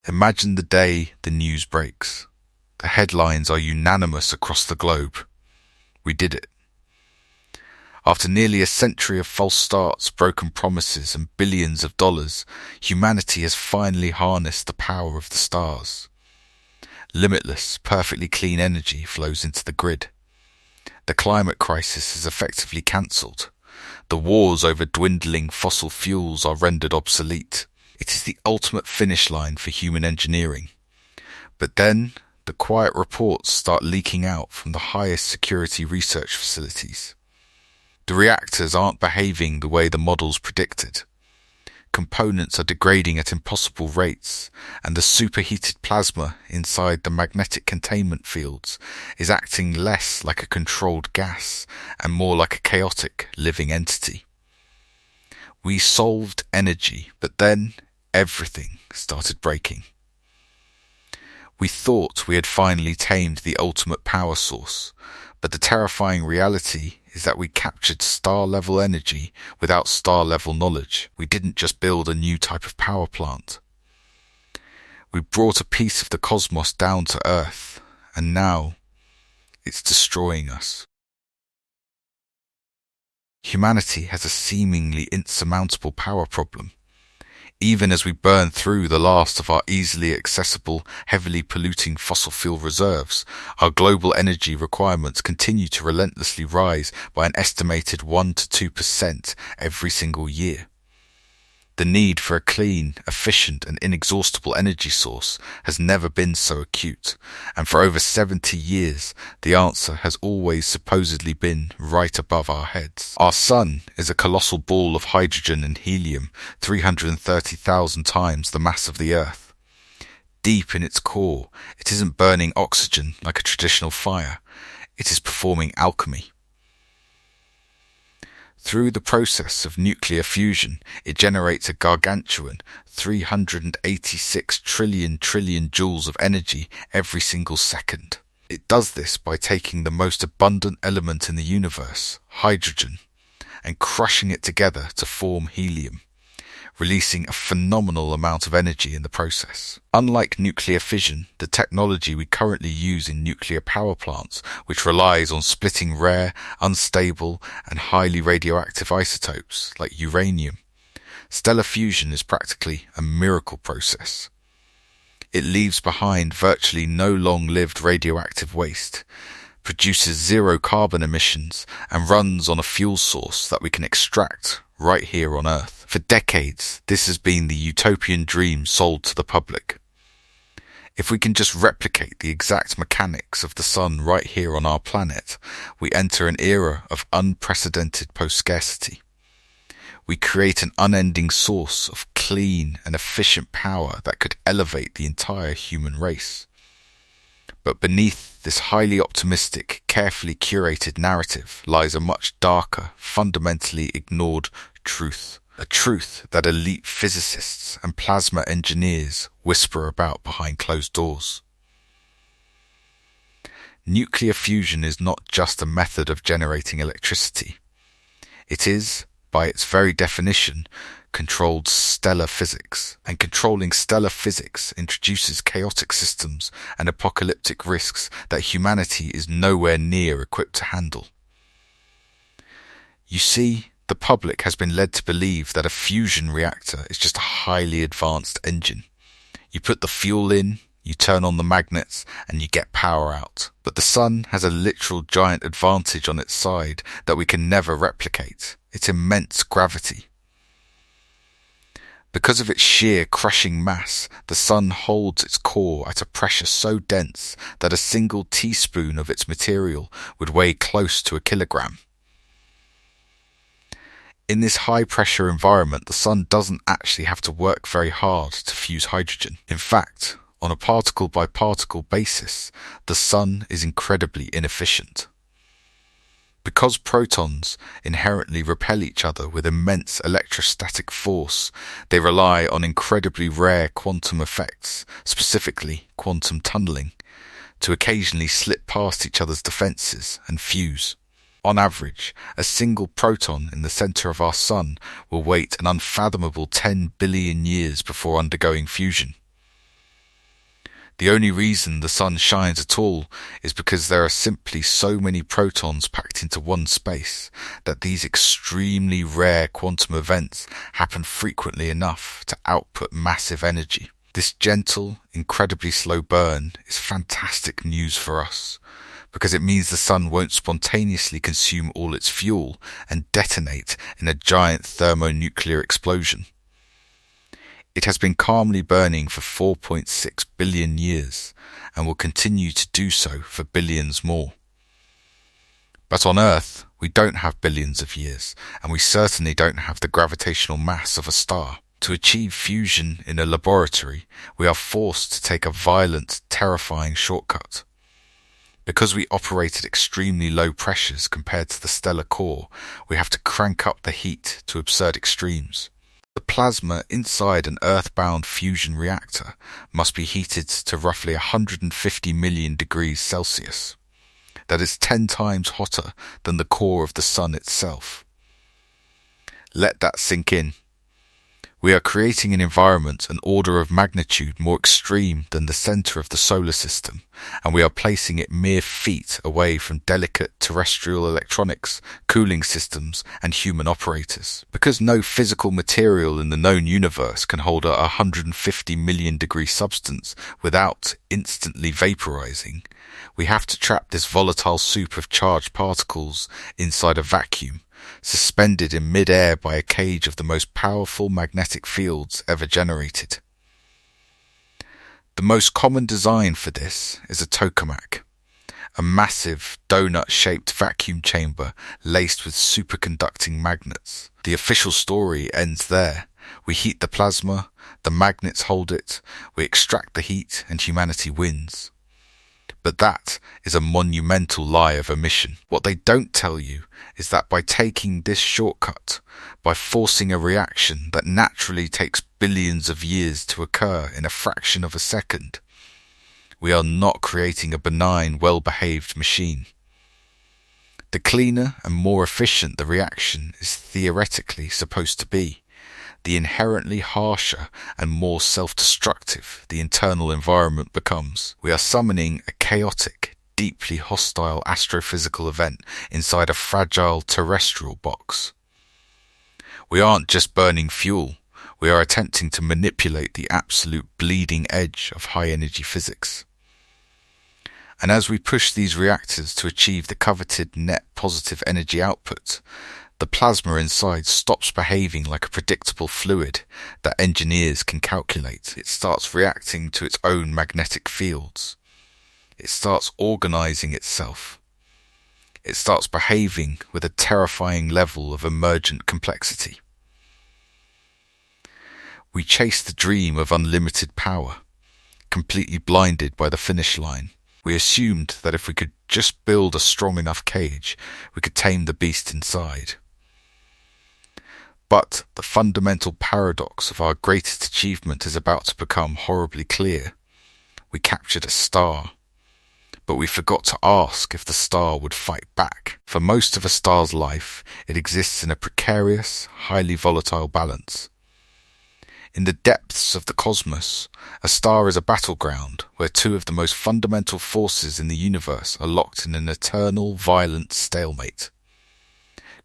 Imagine the day the news breaks. The headlines are unanimous across the globe. We did it. After nearly a century of false starts, broken promises, and billions of dollars, humanity has finally harnessed the power of the stars. Limitless, perfectly clean energy flows into the grid. The climate crisis is effectively cancelled. The wars over dwindling fossil fuels are rendered obsolete. It is the ultimate finish line for human engineering. But then, the quiet reports start leaking out from the highest security research facilities. The reactors aren't behaving the way the models predicted. Components are degrading at impossible rates, and the superheated plasma inside the magnetic containment fields is acting less like a controlled gas and more like a chaotic living entity. We solved energy, but then everything started breaking. We thought we had finally tamed the ultimate power source, but the terrifying reality is that we captured star-level energy without star-level knowledge. We didn't just build a new type of power plant. We brought a piece of the cosmos down to Earth, and now it's destroying us. Humanity has a seemingly insurmountable power problem. Even as we burn through the last of our easily accessible, heavily polluting fossil fuel reserves, our global energy requirements continue to relentlessly rise by an estimated 1 to 2% every single year. The need for a clean, efficient, and inexhaustible energy source has never been so acute, and for over 70 years, the answer has always supposedly been right above our heads. Our sun is a colossal ball of hydrogen and helium, 330,000 times the mass of the Earth. Deep in its core, it isn't burning oxygen like a traditional fire. It is performing alchemy. Through the process of nuclear fusion, it generates a gargantuan 386 trillion joules of energy every single second. It does this by taking the most abundant element in the universe, hydrogen, and crushing it together to form helium, releasing a phenomenal amount of energy in the process. Unlike nuclear fission, the technology we currently use in nuclear power plants, which relies on splitting rare, unstable, and highly radioactive isotopes like uranium, stellar fusion is practically a miracle process. It leaves behind virtually no long-lived radioactive waste, produces zero carbon emissions, and runs on a fuel source that we can extract right here on Earth. For decades, this has been the utopian dream sold to the public. If we can just replicate the exact mechanics of the sun right here on our planet, we enter an era of unprecedented post-scarcity. We create an unending source of clean and efficient power that could elevate the entire human race. But beneath this highly optimistic, carefully curated narrative lies a much darker, fundamentally ignored truth. A truth that elite physicists and plasma engineers whisper about behind closed doors. Nuclear fusion is not just a method of generating electricity. It is, by its very definition, controlled stellar physics, and controlling stellar physics introduces chaotic systems and apocalyptic risks that humanity is nowhere near equipped to handle. You see, the public has been led to believe that a fusion reactor is just a highly advanced engine. You put the fuel in, you turn on the magnets, and you get power out. But the sun has a literal giant advantage on its side that we can never replicate: its immense gravity. Because of its sheer crushing mass, the sun holds its core at a pressure so dense that a single teaspoon of its material would weigh close to a kilogram. In this high-pressure environment, the sun doesn't actually have to work very hard to fuse hydrogen. In fact, on a particle-by-particle basis, the sun is incredibly inefficient. Because protons inherently repel each other with immense electrostatic force, they rely on incredibly rare quantum effects, specifically quantum tunneling, to occasionally slip past each other's defenses and fuse. On average, a single proton in the center of our sun will wait an unfathomable 10 billion years before undergoing fusion. The only reason the sun shines at all is because there are simply so many protons packed into one space that these extremely rare quantum events happen frequently enough to output massive energy. This gentle, incredibly slow burn is fantastic news for us, because it means the sun won't spontaneously consume all its fuel and detonate in a giant thermonuclear explosion. It has been calmly burning for 4.6 billion years and will continue to do so for billions more. But on Earth, we don't have billions of years, and we certainly don't have the gravitational mass of a star. To achieve fusion in a laboratory, we are forced to take a violent, terrifying shortcut. Because we operate at extremely low pressures compared to the stellar core, we have to crank up the heat to absurd extremes. The plasma inside an Earth-bound fusion reactor must be heated to roughly 150 million degrees Celsius. That is 10 times hotter than the core of the sun itself. Let that sink in. We are creating an environment an order of magnitude more extreme than the center of the solar system, and we are placing it mere feet away from delicate terrestrial electronics, cooling systems, and human operators. Because no physical material in the known universe can hold a 150 million degree substance without instantly vaporizing, we have to trap this volatile soup of charged particles inside a vacuum, suspended in mid-air by a cage of the most powerful magnetic fields ever generated. The most common design for this is a tokamak, a massive donut-shaped vacuum chamber laced with superconducting magnets. The official story ends there. We heat the plasma, the magnets hold it, we extract the heat, and humanity wins. But that is a monumental lie of omission. What they don't tell you is that by taking this shortcut, by forcing a reaction that naturally takes billions of years to occur in a fraction of a second, we are not creating a benign, well-behaved machine. The cleaner and more efficient the reaction is theoretically supposed to be, the inherently harsher and more self-destructive the internal environment becomes. We are summoning a chaotic, deeply hostile astrophysical event inside a fragile terrestrial box. We aren't just burning fuel, we are attempting to manipulate the absolute bleeding edge of high-energy physics. And as we push these reactors to achieve the coveted net positive energy output, the plasma inside stops behaving like a predictable fluid that engineers can calculate. It starts reacting to its own magnetic fields. It starts organizing itself. It starts behaving with a terrifying level of emergent complexity. We chase the dream of unlimited power, completely blinded by the finish line. We assumed that if we could just build a strong enough cage, we could tame the beast inside. But the fundamental paradox of our greatest achievement is about to become horribly clear. We captured a star, but we forgot to ask if the star would fight back. For most of a star's life, it exists in a precarious, highly volatile balance. In the depths of the cosmos, a star is a battleground where two of the most fundamental forces in the universe are locked in an eternal, violent stalemate.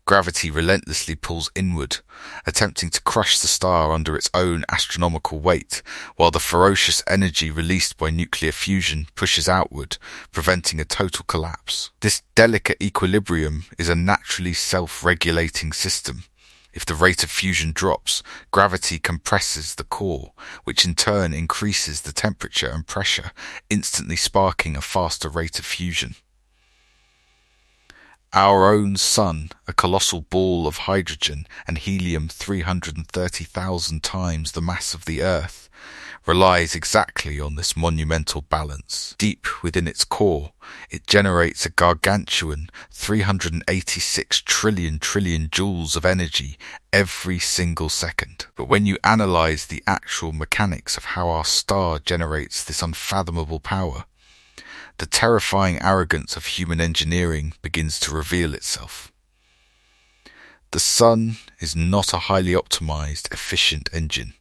Gravity relentlessly pulls inward, attempting to crush the star under its own astronomical weight, while the ferocious energy released by nuclear fusion pushes outward, preventing a total collapse. This delicate equilibrium is a naturally self-regulating system. If the rate of fusion drops, gravity compresses the core, which in turn increases the temperature and pressure, instantly sparking a faster rate of fusion. Our own sun, a colossal ball of hydrogen and helium 330,000 times the mass of the Earth, relies exactly on this monumental balance. Deep within its core, it generates a gargantuan 386 trillion joules of energy every single second. But when you analyze the actual mechanics of how our star generates this unfathomable power, the terrifying arrogance of human engineering begins to reveal itself. The sun is not a highly optimized, efficient engine.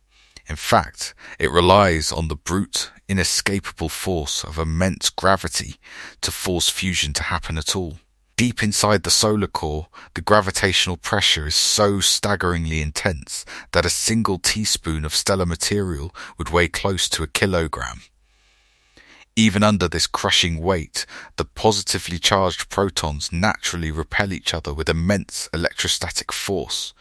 In fact, it relies on the brute, inescapable force of immense gravity to force fusion to happen at all. Deep inside the solar core, the gravitational pressure is so staggeringly intense that a single teaspoon of stellar material would weigh close to a kilogram. Even under this crushing weight, the positively charged protons naturally repel each other with immense electrostatic force,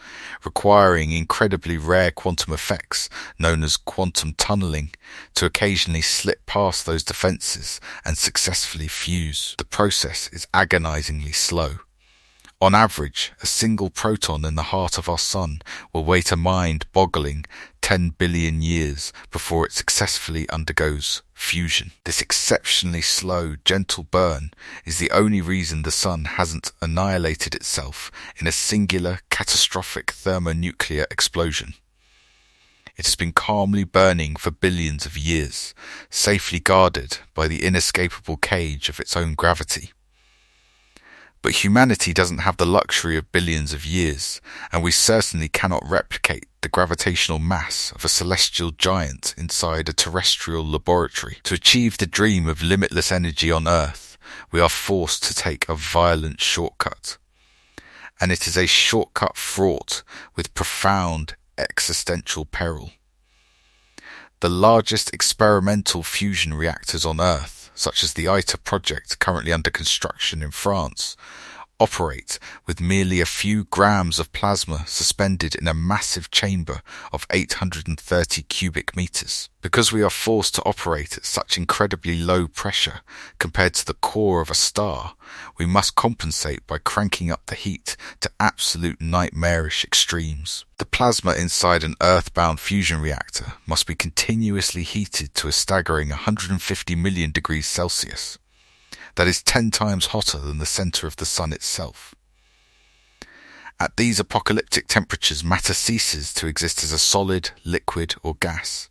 requiring incredibly rare quantum effects known as quantum tunneling to occasionally slip past those defenses and successfully fuse. The process is agonizingly slow. On average, a single proton in the heart of our sun will wait a mind-boggling 10 billion years before it successfully undergoes fusion. This exceptionally slow, gentle burn is the only reason the sun hasn't annihilated itself in a singular, catastrophic thermonuclear explosion. It has been calmly burning for billions of years, safely guarded by the inescapable cage of its own gravity. But humanity doesn't have the luxury of billions of years, and we certainly cannot replicate the gravitational mass of a celestial giant inside a terrestrial laboratory. To achieve the dream of limitless energy on Earth, we are forced to take a violent shortcut. And it is a shortcut fraught with profound existential peril. The largest experimental fusion reactors on Earth, such as the ITER project currently under construction in France, operate with merely a few grams of plasma suspended in a massive chamber of 830 cubic meters. Because we are forced to operate at such incredibly low pressure compared to the core of a star, we must compensate by cranking up the heat to absolute nightmarish extremes. The plasma inside an earthbound fusion reactor must be continuously heated to a staggering 150 million degrees Celsius. That is 10 times hotter than the center of the sun itself. At these apocalyptic temperatures, matter ceases to exist as a solid, liquid, or gas.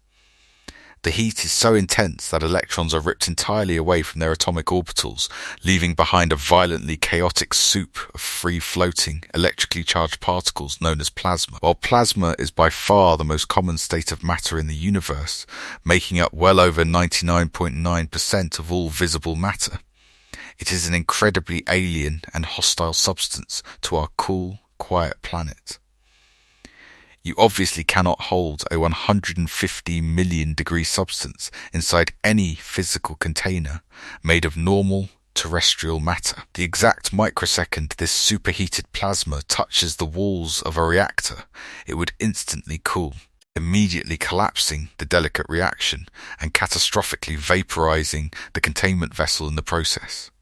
The heat is so intense that electrons are ripped entirely away from their atomic orbitals, leaving behind a violently chaotic soup of free-floating, electrically charged particles known as plasma. While plasma is by far the most common state of matter in the universe, making up well over 99.9% of all visible matter, it is an incredibly alien and hostile substance to our cool, quiet planet. You obviously cannot hold a 150 million degree substance inside any physical container made of normal terrestrial matter. The exact microsecond this superheated plasma touches the walls of a reactor, it would instantly cool, immediately collapsing the delicate reaction and catastrophically vaporizing the containment vessel in the process.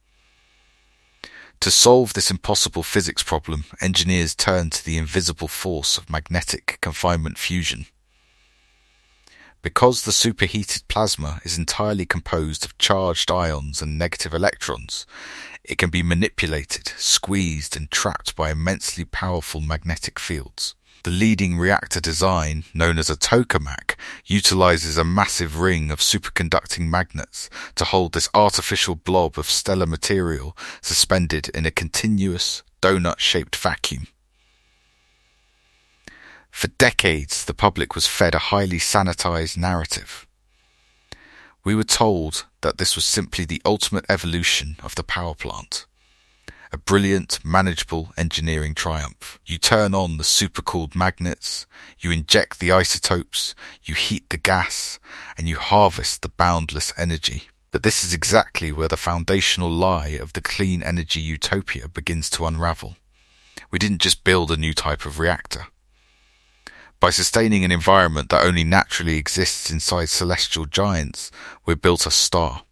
To solve this impossible physics problem, engineers turn to the invisible force of magnetic confinement fusion. Because the superheated plasma is entirely composed of charged ions and negative electrons, it can be manipulated, squeezed, and trapped by immensely powerful magnetic fields. The leading reactor design, known as a tokamak, utilizes a massive ring of superconducting magnets to hold this artificial blob of stellar material suspended in a continuous, donut-shaped vacuum. For decades, the public was fed a highly sanitized narrative. We were told that this was simply the ultimate evolution of the power plant. A brilliant, manageable engineering triumph. You turn on the supercooled magnets, you inject the isotopes, you heat the gas, and you harvest the boundless energy. But this is exactly where the foundational lie of the clean energy utopia begins to unravel. We didn't just build a new type of reactor. By sustaining an environment that only naturally exists inside celestial giants, we built a star.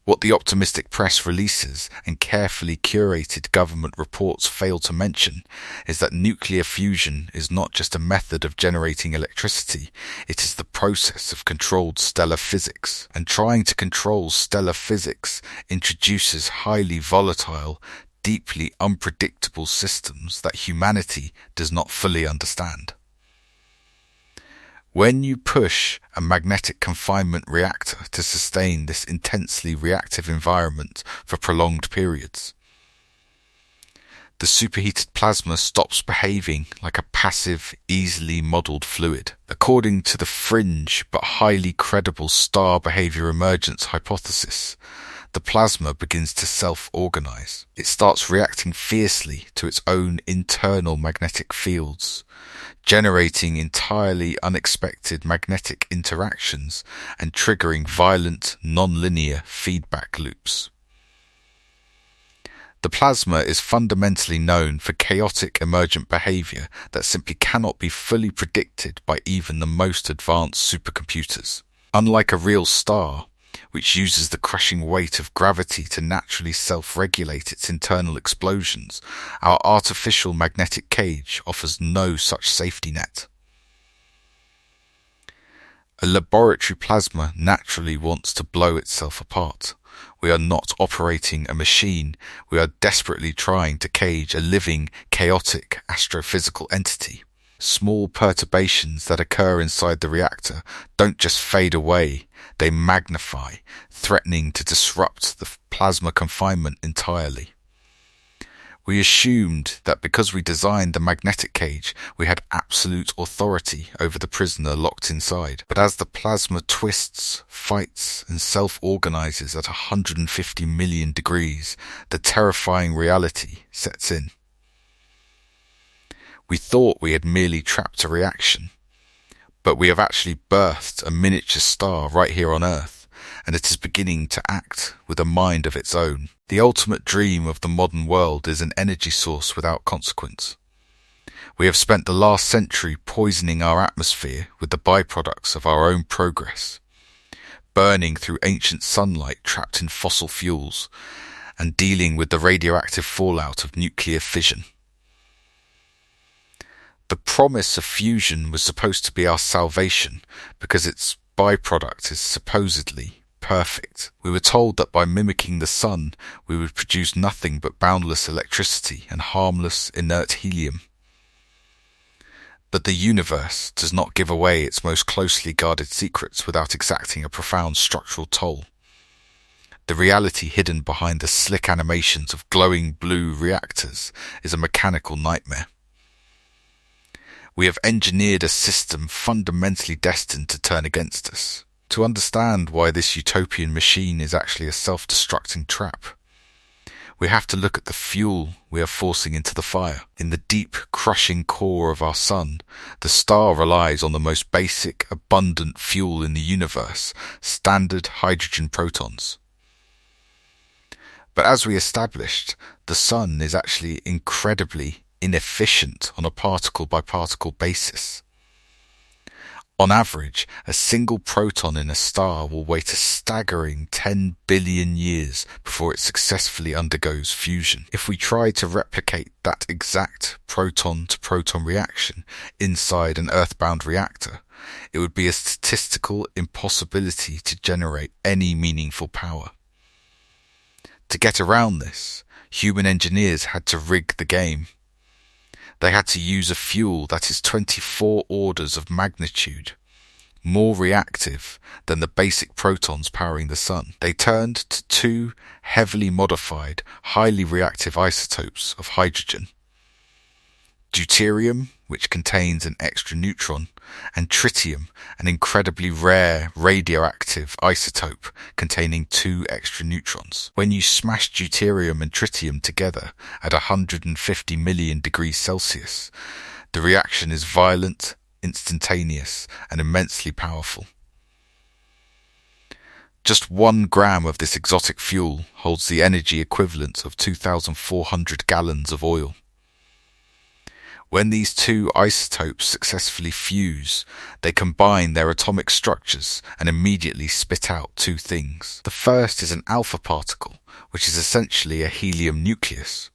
What the optimistic press releases and carefully curated government reports fail to mention is that nuclear fusion is not just a method of generating electricity, it is the process of controlled stellar physics. And trying to control stellar physics introduces highly volatile, deeply unpredictable systems that humanity does not fully understand. When you push a magnetic confinement reactor to sustain this intensely reactive environment for prolonged periods, The superheated plasma stops behaving like a passive, easily modelled fluid. According to the fringe but highly credible star behaviour emergence hypothesis, the plasma begins to self-organise. It starts reacting fiercely to its own internal magnetic fields, generating entirely unexpected magnetic interactions and triggering violent, non-linear feedback loops. The plasma is fundamentally known for chaotic emergent behaviour that simply cannot be fully predicted by even the most advanced supercomputers. Unlike a real star, which uses the crushing weight of gravity to naturally self-regulate its internal explosions, our artificial magnetic cage offers no such safety net. A laboratory plasma naturally wants to blow itself apart. We are not operating a machine, we are desperately trying to cage a living, chaotic astrophysical entity. Small perturbations that occur inside the reactor don't just fade away, they magnify, threatening to disrupt the plasma confinement entirely. We assumed that because we designed the magnetic cage, we had absolute authority over the prisoner locked inside. But as the plasma twists, fights, and self-organizes at 150 million degrees, the terrifying reality sets in. We thought we had merely trapped a reaction, but we have actually birthed a miniature star right here on Earth, and it is beginning to act with a mind of its own. The ultimate dream of the modern world is an energy source without consequence. We have spent the last century poisoning our atmosphere with the byproducts of our own progress, burning through ancient sunlight trapped in fossil fuels, and dealing with the radioactive fallout of nuclear fission. The promise of fusion was supposed to be our salvation because its byproduct is supposedly perfect. We were told that by mimicking the sun, we would produce nothing but boundless electricity and harmless, inert helium. But the universe does not give away its most closely guarded secrets without exacting a profound structural toll. The reality hidden behind the slick animations of glowing blue reactors is a mechanical nightmare. We have engineered a system fundamentally destined to turn against us. To understand why this utopian machine is actually a self-destructing trap, we have to look at the fuel we are forcing into the fire. In the deep, crushing core of our sun, the star relies on the most basic, abundant fuel in the universe, standard hydrogen protons. But as we established, the sun is actually incredibly inefficient on a particle-by-particle basis. On average, a single proton in a star will wait a staggering 10 billion years before it successfully undergoes fusion. If we try to replicate that exact proton-to-proton reaction inside an earthbound reactor, it would be a statistical impossibility to generate any meaningful power. To get around this, human engineers had to rig the game. They had to use a fuel that is 24 orders of magnitude more reactive than the basic protons powering the sun. They turned to two heavily modified, highly reactive isotopes of hydrogen: deuterium, which contains an extra neutron, and tritium, an incredibly rare radioactive isotope containing 2 extra neutrons. When you smash deuterium and tritium together at 150 million degrees Celsius, the reaction is violent, instantaneous, and immensely powerful. Just 1 gram of this exotic fuel holds the energy equivalent of 2,400 gallons of oil. When these 2 isotopes successfully fuse, they combine their atomic structures and immediately spit out 2 things. The first is an alpha particle, which is essentially a helium nucleus.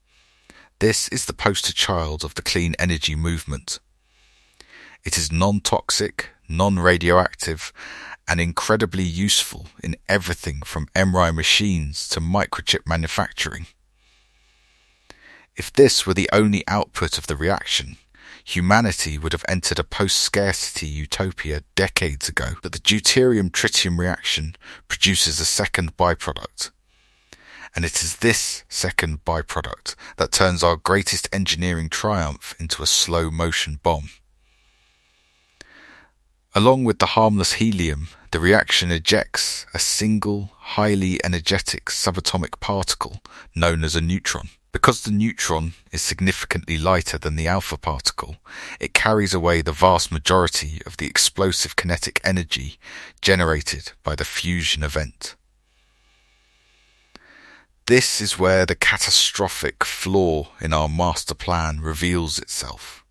This is the poster child of the clean energy movement. It is non-toxic, non-radioactive, and incredibly useful in everything from MRI machines to microchip manufacturing. If this were the only output of the reaction, humanity would have entered a post-scarcity utopia decades ago. But the deuterium-tritium reaction produces a second byproduct, And it is this second byproduct that turns our greatest engineering triumph into a slow-motion bomb. Along with the harmless helium, the reaction ejects a single, highly energetic subatomic particle known as a neutron. Because the neutron is significantly lighter than the alpha particle, it carries away the vast majority of the explosive kinetic energy generated by the fusion event. This is where the catastrophic flaw in our master plan reveals itself.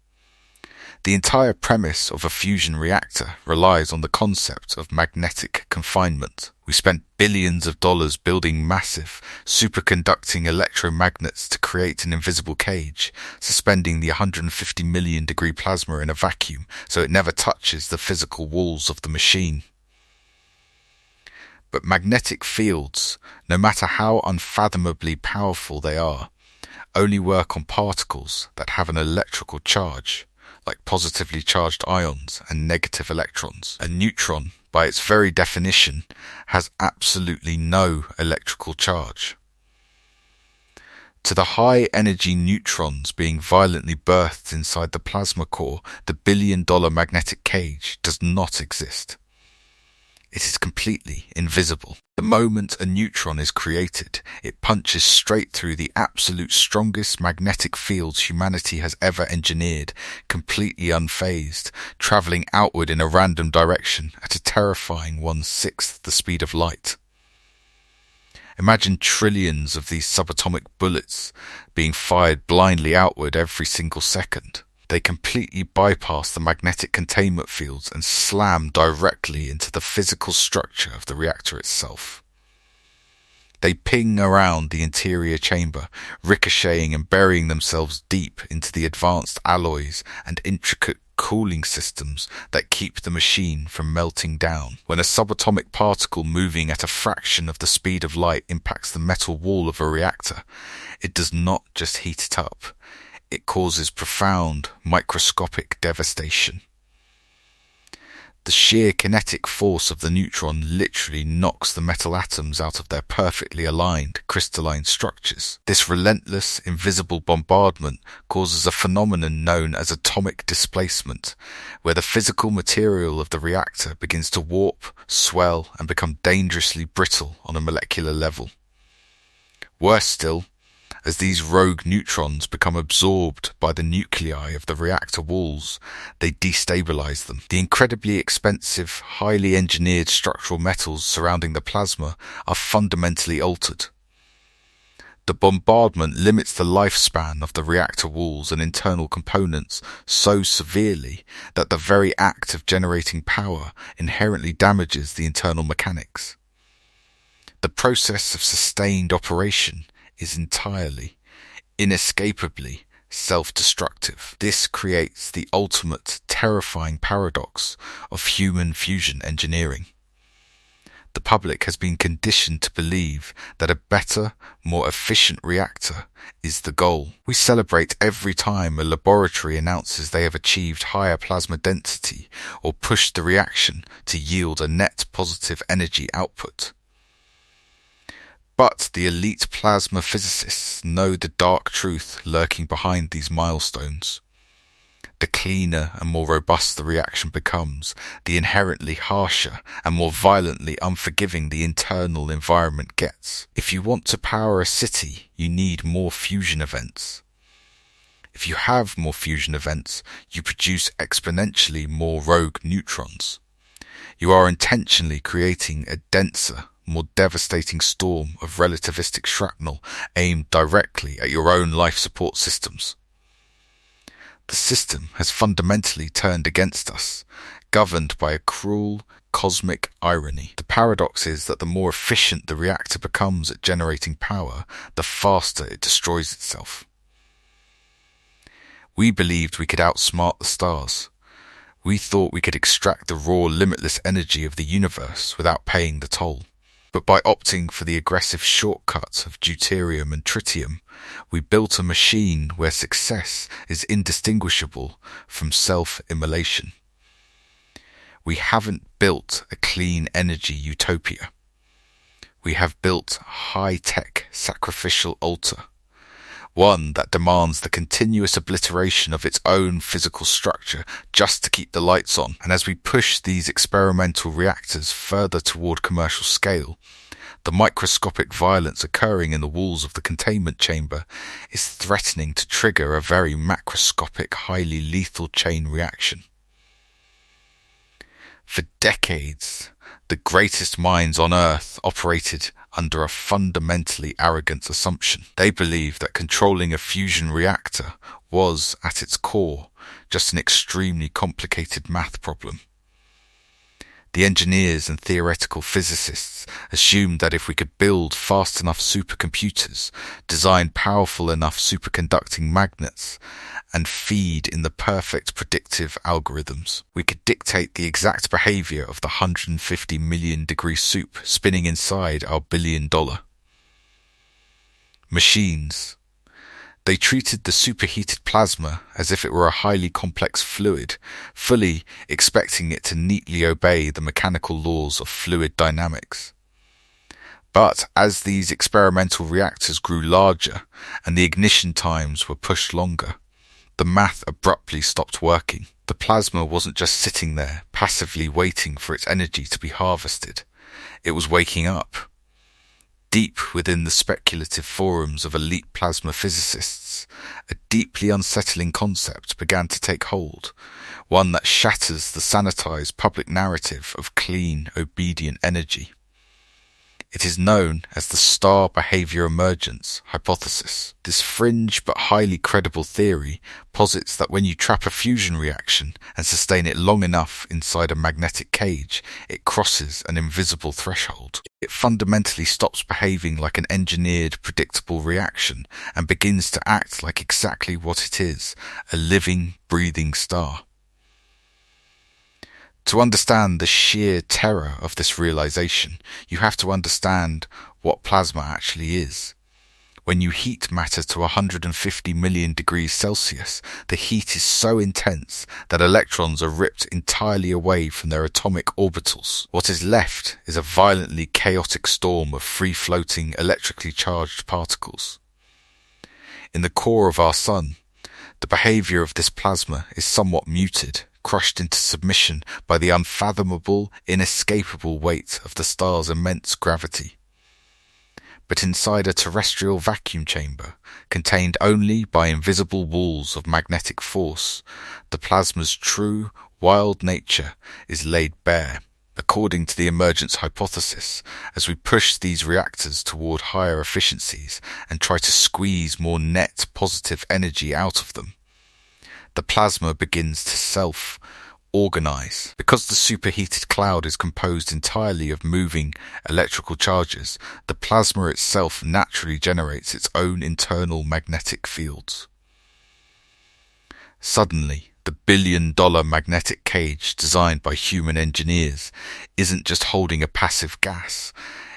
The entire premise of a fusion reactor relies on the concept of magnetic confinement. We spent billions of dollars building massive, superconducting electromagnets to create an invisible cage, suspending the 150 million degree plasma in a vacuum so it never touches the physical walls of the machine. But magnetic fields, no matter how unfathomably powerful they are, only work on particles that have an electrical charge, like positively charged ions and negative electrons. A neutron, by its very definition, has absolutely no electrical charge. To the high-energy neutrons being violently birthed inside the plasma core, the billion-dollar magnetic cage does not exist. It is completely invisible. The moment a neutron is created, it punches straight through the absolute strongest magnetic fields humanity has ever engineered, completely unfazed, travelling outward in a random direction at a terrifying 1/6 the speed of light. Imagine trillions of these subatomic bullets being fired blindly outward every single second. They completely bypass the magnetic containment fields and slam directly into the physical structure of the reactor itself. They ping around the interior chamber, ricocheting and burying themselves deep into the advanced alloys and intricate cooling systems that keep the machine from melting down. When a subatomic particle moving at a fraction of the speed of light impacts the metal wall of a reactor, it does not just heat it up. It causes profound, microscopic devastation. The sheer kinetic force of the neutron literally knocks the metal atoms out of their perfectly aligned crystalline structures. This relentless, invisible bombardment causes a phenomenon known as atomic displacement, where the physical material of the reactor begins to warp, swell, and become dangerously brittle on a molecular level. Worse still, as these rogue neutrons become absorbed by the nuclei of the reactor walls, they destabilize them. The incredibly expensive, highly engineered structural metals surrounding the plasma are fundamentally altered. The bombardment limits the lifespan of the reactor walls and internal components so severely that the very act of generating power inherently damages the internal mechanics. The process of sustained operation is entirely, inescapably self-destructive. This creates the ultimate terrifying paradox of human fusion engineering. The public has been conditioned to believe that a better, more efficient reactor is the goal. We celebrate every time a laboratory announces they have achieved higher plasma density or pushed the reaction to yield a net positive energy output. But the elite plasma physicists know the dark truth lurking behind these milestones. The cleaner and more robust the reaction becomes, the inherently harsher and more violently unforgiving the internal environment gets. If you want to power a city, you need more fusion events. If you have more fusion events, you produce exponentially more rogue neutrons. You are intentionally creating a denser, more devastating storm of relativistic shrapnel aimed directly at your own life support systems. The system has fundamentally turned against us, governed by a cruel, cosmic irony. The paradox is that the more efficient the reactor becomes at generating power, the faster it destroys itself. We believed we could outsmart the stars. We thought we could extract the raw, limitless energy of the universe without paying the toll. But by opting for the aggressive shortcut of deuterium and tritium, we built a machine where success is indistinguishable from self-immolation. We haven't built a clean energy utopia. we have built a high-tech sacrificial altar, one that demands the continuous obliteration of its own physical structure just to keep the lights on. And as we push these experimental reactors further toward commercial scale, the microscopic violence occurring in the walls of the containment chamber is threatening to trigger a very macroscopic, highly lethal chain reaction. For decades, the greatest minds on Earth operated under a fundamentally arrogant assumption. They believed that controlling a fusion reactor was, at its core, just an extremely complicated math problem. The engineers and theoretical physicists assumed that if we could build fast enough supercomputers, design powerful enough superconducting magnets, and feed in the perfect predictive algorithms, we could dictate the exact behavior of the 150 million degree soup spinning inside our billion-dollar machines. They treated the superheated plasma as if it were a highly complex fluid, fully expecting it to neatly obey the mechanical laws of fluid dynamics. But as these experimental reactors grew larger and the ignition times were pushed longer, the math abruptly stopped working. The plasma wasn't just sitting there, passively waiting for its energy to be harvested. It was waking up. Deep within the speculative forums of elite plasma physicists, a deeply unsettling concept began to take hold, one that shatters the sanitized public narrative of clean, obedient energy. It is known as the star behavior emergence hypothesis. This fringe but highly credible theory posits that when you trap a fusion reaction and sustain it long enough inside a magnetic cage, it crosses an invisible threshold. It fundamentally stops behaving like an engineered, predictable reaction and begins to act like exactly what it is, a living, breathing star. To understand the sheer terror of this realization, you have to understand what plasma actually is. When you heat matter to 150 million degrees Celsius, the heat is so intense that electrons are ripped entirely away from their atomic orbitals. What is left is a violently chaotic storm of free-floating, electrically charged particles. In the core of our sun, the behavior of this plasma is somewhat muted, crushed into submission by the unfathomable, inescapable weight of the star's immense gravity. But inside a terrestrial vacuum chamber, contained only by invisible walls of magnetic force, the plasma's true, wild nature is laid bare. According to the emergence hypothesis, as we push these reactors toward higher efficiencies and try to squeeze more net positive energy out of them, the plasma begins to self-organize. Because the superheated cloud is composed entirely of moving electrical charges, the plasma itself naturally generates its own internal magnetic fields. Suddenly, the billion-dollar magnetic cage designed by human engineers isn't just holding a passive gas,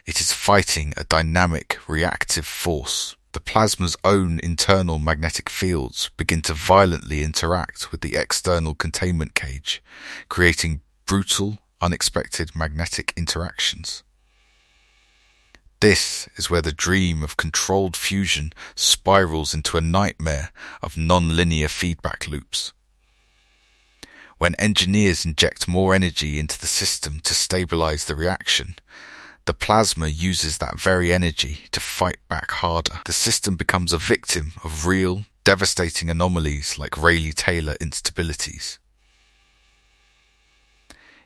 it is fighting a dynamic, reactive force. The plasma's own internal magnetic fields begin to violently interact with the external containment cage, creating brutal, unexpected magnetic interactions. This is where the dream of controlled fusion spirals into a nightmare of non-linear feedback loops. When engineers inject more energy into the system to stabilize the reaction, the plasma uses that very energy to fight back harder. The system becomes a victim of real, devastating anomalies like Rayleigh-Taylor instabilities.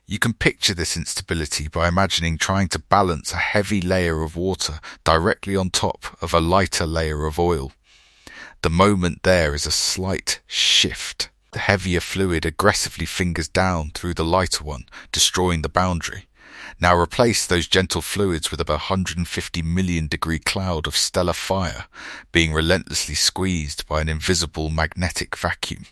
You can picture this instability by imagining trying to balance a heavy layer of water directly on top of a lighter layer of oil. The moment there is a slight shift. The heavier fluid aggressively fingers down through the lighter one, destroying the boundary. Now replace those gentle fluids with a 150 million degree cloud of stellar fire, being relentlessly squeezed by an invisible magnetic vacuum.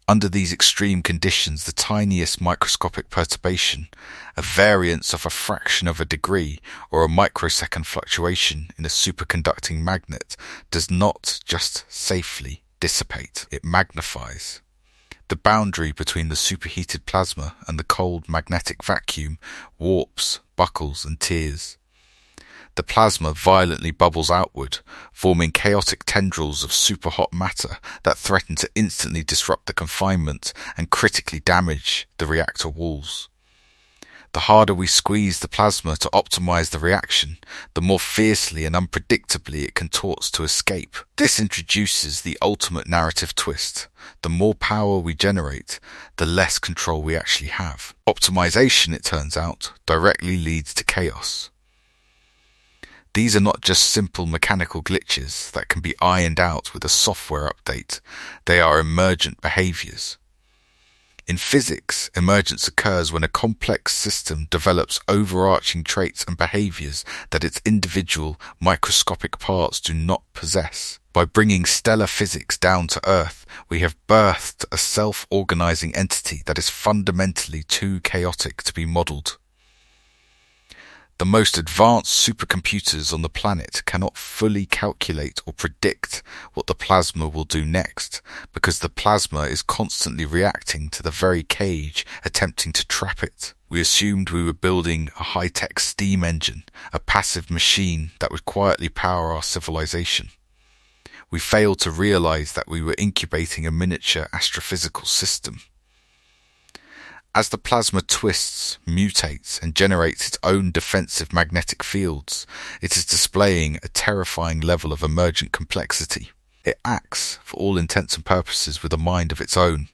Under these extreme conditions, the tiniest microscopic perturbation, a variance of a fraction of a degree or a microsecond fluctuation in a superconducting magnet, does not just safely dissipate, it magnifies. The boundary between the superheated plasma and the cold magnetic vacuum warps buckles and tears. The plasma violently bubbles outward, forming chaotic tendrils of superhot matter that threaten to instantly disrupt the confinement and critically damage the reactor walls. The harder we squeeze the plasma to optimize the reaction, the more fiercely and unpredictably it contorts to escape. This introduces the ultimate narrative twist. The more power we generate, the less control we actually have. Optimization, it turns out, directly leads to chaos. These are not just simple mechanical glitches that can be ironed out with a software update. They are emergent behaviors. In physics, emergence occurs when a complex system develops overarching traits and behaviors that its individual, microscopic parts do not possess. By bringing stellar physics down to Earth, we have birthed a self-organizing entity that is fundamentally too chaotic to be modeled. The most advanced supercomputers on the planet cannot fully calculate or predict what the plasma will do next, because the plasma is constantly reacting to the very cage attempting to trap it. We assumed we were building a high-tech steam engine, a passive machine that would quietly power our civilization. We failed to realize that we were incubating a miniature astrophysical system. As the plasma twists, mutates, and generates its own defensive magnetic fields, it is displaying a terrifying level of emergent complexity. It acts, for all intents and purposes, with a mind of its own.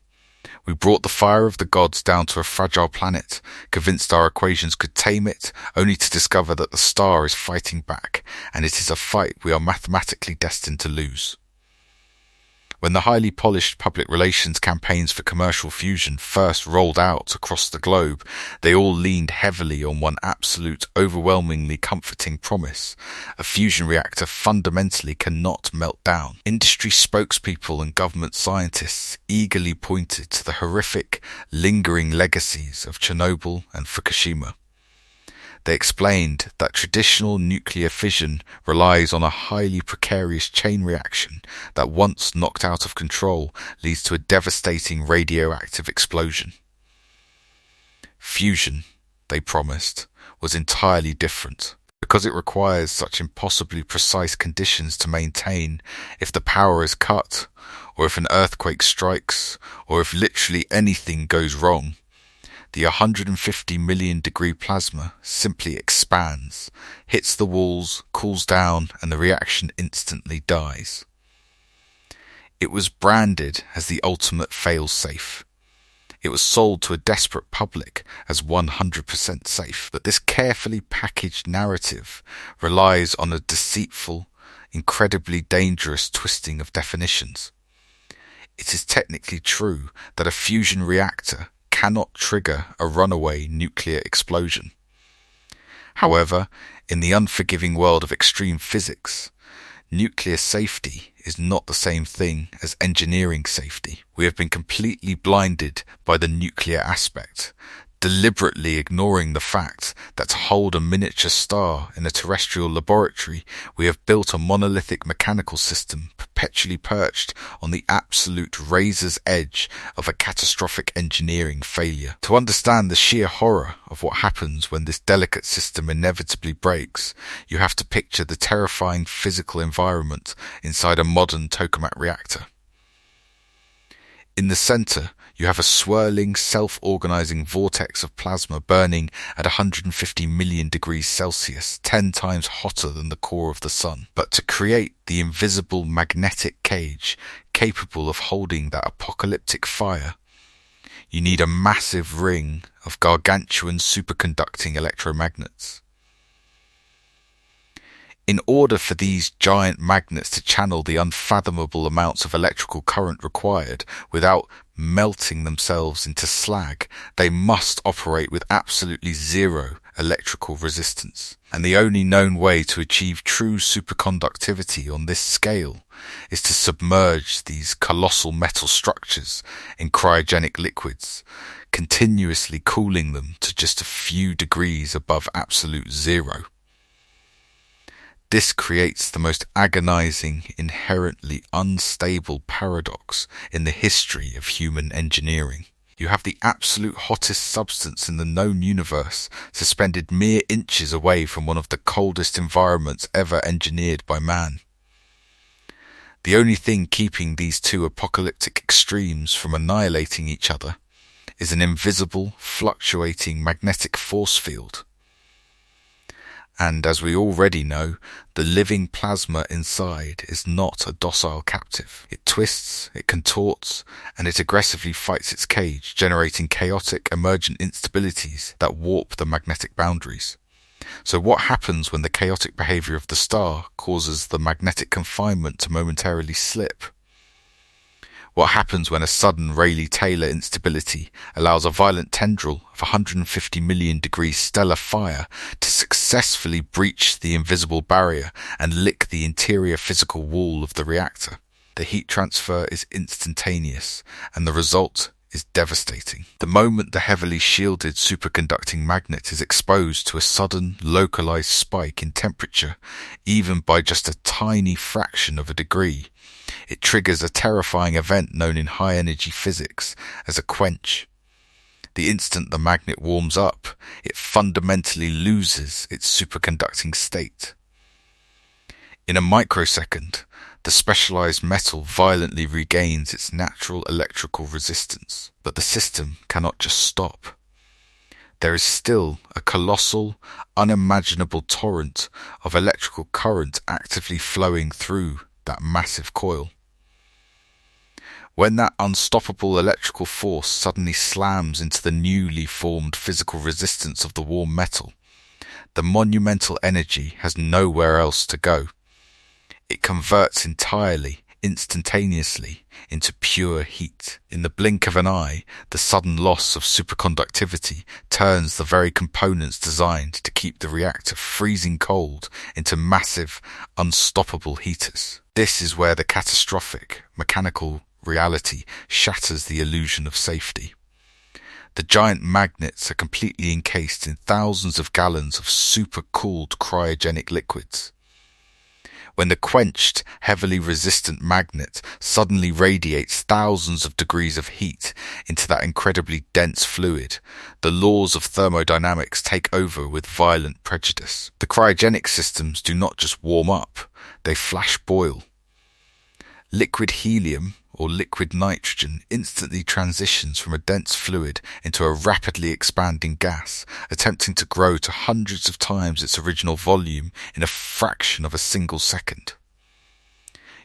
We brought the fire of the gods down to a fragile planet, convinced our equations could tame it, only to discover that the star is fighting back, and it is a fight we are mathematically destined to lose. When the highly polished public relations campaigns for commercial fusion first rolled out across the globe, they all leaned heavily on one absolute, overwhelmingly comforting promise: a fusion reactor fundamentally cannot melt down. Industry spokespeople and government scientists eagerly pointed to the horrific, lingering legacies of Chernobyl and Fukushima. They explained that traditional nuclear fission relies on a highly precarious chain reaction that, once knocked out of control, leads to a devastating radioactive explosion. Fusion, they promised, was entirely different. Because it requires such impossibly precise conditions to maintain, if the power is cut, or if an earthquake strikes, or if literally anything goes wrong, the 150 million degree plasma simply expands, hits the walls, cools down, and the reaction instantly dies. It was branded as the ultimate fail-safe. It was sold to a desperate public as 100% safe, but this carefully packaged narrative relies on a deceitful, incredibly dangerous twisting of definitions. It is technically true that a fusion reactor cannot trigger a runaway nuclear explosion. However, in the unforgiving world of extreme physics, nuclear safety is not the same thing as engineering safety. We have been completely blinded by the nuclear aspect, deliberately ignoring the fact that to hold a miniature star in a terrestrial laboratory, we have built a monolithic mechanical system perpetually perched on the absolute razor's edge of a catastrophic engineering failure. To understand the sheer horror of what happens when this delicate system inevitably breaks, you have to picture the terrifying physical environment inside a modern tokamak reactor. In the center, you have a swirling, self-organizing vortex of plasma burning at 150 million degrees Celsius, 10 times hotter than the core of the sun. But to create the invisible magnetic cage capable of holding that apocalyptic fire, you need a massive ring of gargantuan superconducting electromagnets. In order for these giant magnets to channel the unfathomable amounts of electrical current required without melting themselves into slag, they must operate with absolutely zero electrical resistance. And the only known way to achieve true superconductivity on this scale is to submerge these colossal metal structures in cryogenic liquids, continuously cooling them to just a few degrees above absolute zero. This creates the most agonizing, inherently unstable paradox in the history of human engineering. You have the absolute hottest substance in the known universe suspended mere inches away from one of the coldest environments ever engineered by man. The only thing keeping these two apocalyptic extremes from annihilating each other is an invisible, fluctuating magnetic force field. And as we already know, the living plasma inside is not a docile captive. It twists, it contorts, and it aggressively fights its cage, generating chaotic, emergent instabilities that warp the magnetic boundaries. So what happens when the chaotic behavior of the star causes the magnetic confinement to momentarily slip? What happens when a sudden Rayleigh-Taylor instability allows a violent tendril of 150 million degrees stellar fire to successfully breach the invisible barrier and lick the interior physical wall of the reactor? The heat transfer is instantaneous, and the result is devastating. The moment the heavily shielded superconducting magnet is exposed to a sudden, localized spike in temperature, even by just a tiny fraction of a degree, it triggers a terrifying event known in high-energy physics as a quench. The instant the magnet warms up, it fundamentally loses its superconducting state. In a microsecond, the specialized metal violently regains its natural electrical resistance, but the system cannot just stop. There is still a colossal, unimaginable torrent of electrical current actively flowing through that massive coil. When that unstoppable electrical force suddenly slams into the newly formed physical resistance of the warm metal, the monumental energy has nowhere else to go. It converts entirely, instantaneously, into pure heat. In the blink of an eye, the sudden loss of superconductivity turns the very components designed to keep the reactor freezing cold into massive, unstoppable heaters. This is where the catastrophic, mechanical reality shatters the illusion of safety. The giant magnets are completely encased in thousands of gallons of super-cooled cryogenic liquids. When the quenched, heavily resistant magnet suddenly radiates thousands of degrees of heat into that incredibly dense fluid, the laws of thermodynamics take over with violent prejudice. The cryogenic systems do not just warm up, they flash boil. Liquid helium, or liquid nitrogen, instantly transitions from a dense fluid into a rapidly expanding gas, attempting to grow to hundreds of times its original volume in a fraction of a single second.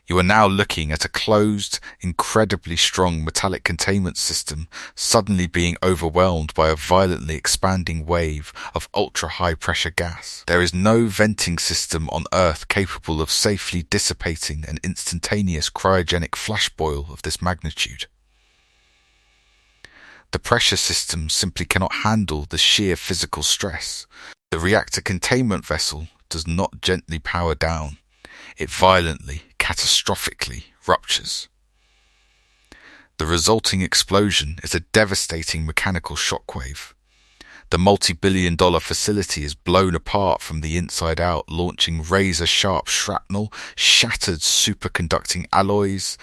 You are now looking at a closed, incredibly strong metallic containment system suddenly being overwhelmed by a violently expanding wave of ultra-high pressure gas. There is no venting system on Earth capable of safely dissipating an instantaneous cryogenic flash boil of this magnitude. The pressure system simply cannot handle the sheer physical stress. The reactor containment vessel does not gently power down. It violently, catastrophically ruptures. The resulting explosion is a devastating mechanical shockwave. The multi-billion-dollar facility is blown apart from the inside out, launching razor-sharp shrapnel, shattered superconducting alloys,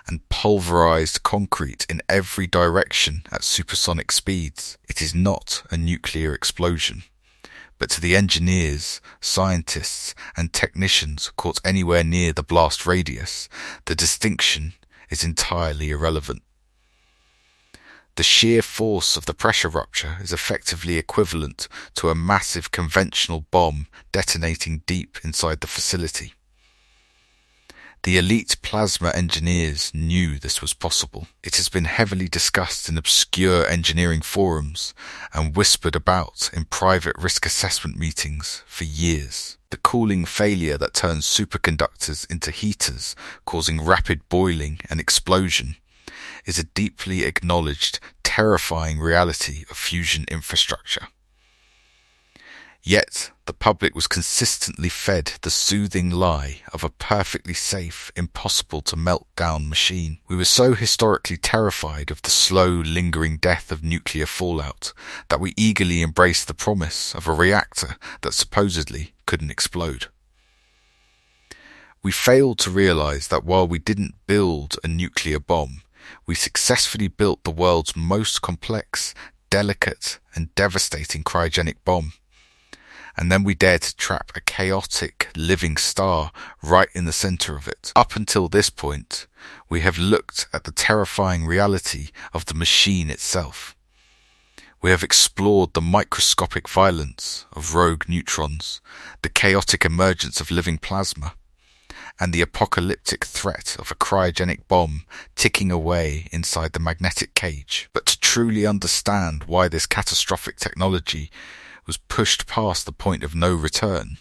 and pulverized concrete in every direction at supersonic speeds. It is not a nuclear explosion. But to the engineers, scientists, and technicians caught anywhere near the blast radius, the distinction is entirely irrelevant. The sheer force of the pressure rupture is effectively equivalent to a massive conventional bomb detonating deep inside the facility. The elite plasma engineers knew this was possible. It has been heavily discussed in obscure engineering forums and whispered about in private risk assessment meetings for years. The cooling failure that turns superconductors into heaters, causing rapid boiling and explosion, is a deeply acknowledged, terrifying reality of fusion infrastructure. Yet, the public was consistently fed the soothing lie of a perfectly safe, impossible-to-melt-down machine. We were so historically terrified of the slow, lingering death of nuclear fallout that we eagerly embraced the promise of a reactor that supposedly couldn't explode. We failed to realize that while we didn't build a nuclear bomb, We successfully built the world's most complex, delicate, and devastating cryogenic bomb. And then we dared to trap a chaotic, living star right in the center of it. Up until this point, we have looked at the terrifying reality of the machine itself. We have explored the microscopic violence of rogue neutrons, the chaotic emergence of living plasma, and the apocalyptic threat of a cryogenic bomb ticking away inside the magnetic cage. But to truly understand why this catastrophic technology was pushed past the point of no return,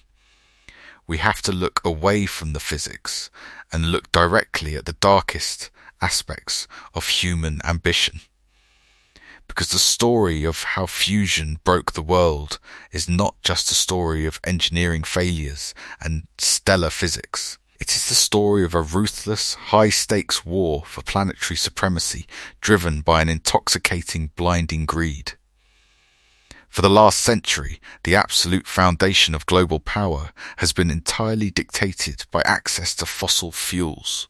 we have to look away from the physics and look directly at the darkest aspects of human ambition. Because the story of how fusion broke the world is not just a story of engineering failures and stellar physics. It is the story of a ruthless, high-stakes war for planetary supremacy driven by an intoxicating, blinding greed. For the last century, the absolute foundation of global power has been entirely dictated by access to fossil fuels.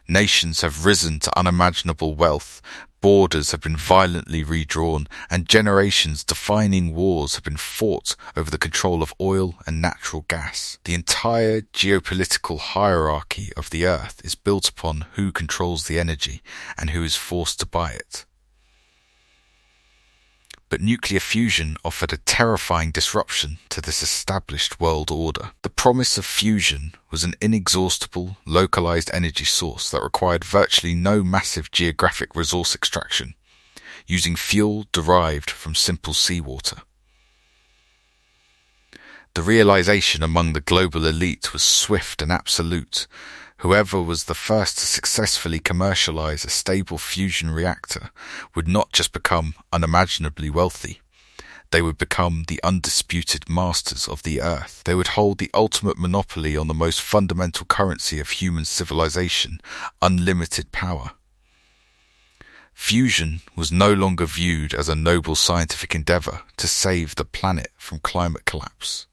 Nations have risen to unimaginable wealth, borders have been violently redrawn, and generations-defining wars have been fought over the control of oil and natural gas. The entire geopolitical hierarchy of the Earth is built upon who controls the energy and who is forced to buy it. But nuclear fusion offered a terrifying disruption to this established world order. The promise of fusion was an inexhaustible, localized energy source that required virtually no massive geographic resource extraction, using fuel derived from simple seawater. The realization among the global elite was swift and absolute. Whoever was the first to successfully commercialize a stable fusion reactor would not just become unimaginably wealthy. They would become the undisputed masters of the Earth. They would hold the ultimate monopoly on the most fundamental currency of human civilization, unlimited power. Fusion was no longer viewed as a noble scientific endeavor to save the planet from climate collapse.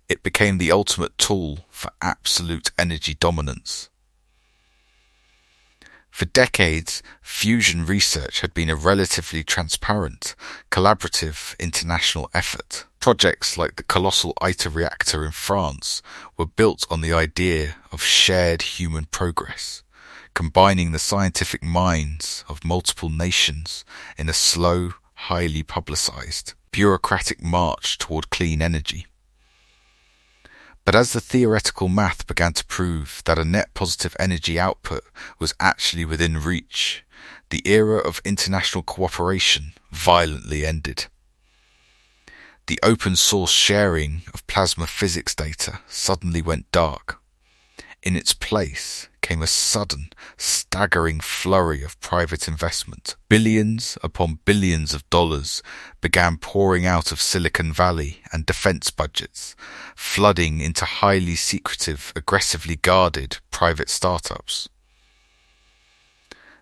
It became the ultimate tool for absolute energy dominance. For decades, fusion research had been a relatively transparent, collaborative international effort. Projects like the colossal ITER reactor in France were built on the idea of shared human progress, combining the scientific minds of multiple nations in a slow, highly publicized, bureaucratic march toward clean energy. But as the theoretical math began to prove that a net positive energy output was actually within reach, the era of international cooperation violently ended. The open source sharing of plasma physics data suddenly went dark. In its place came a sudden, staggering flurry of private investment. Billions upon billions of dollars began pouring out of Silicon Valley and defense budgets, flooding into highly secretive, aggressively guarded private startups.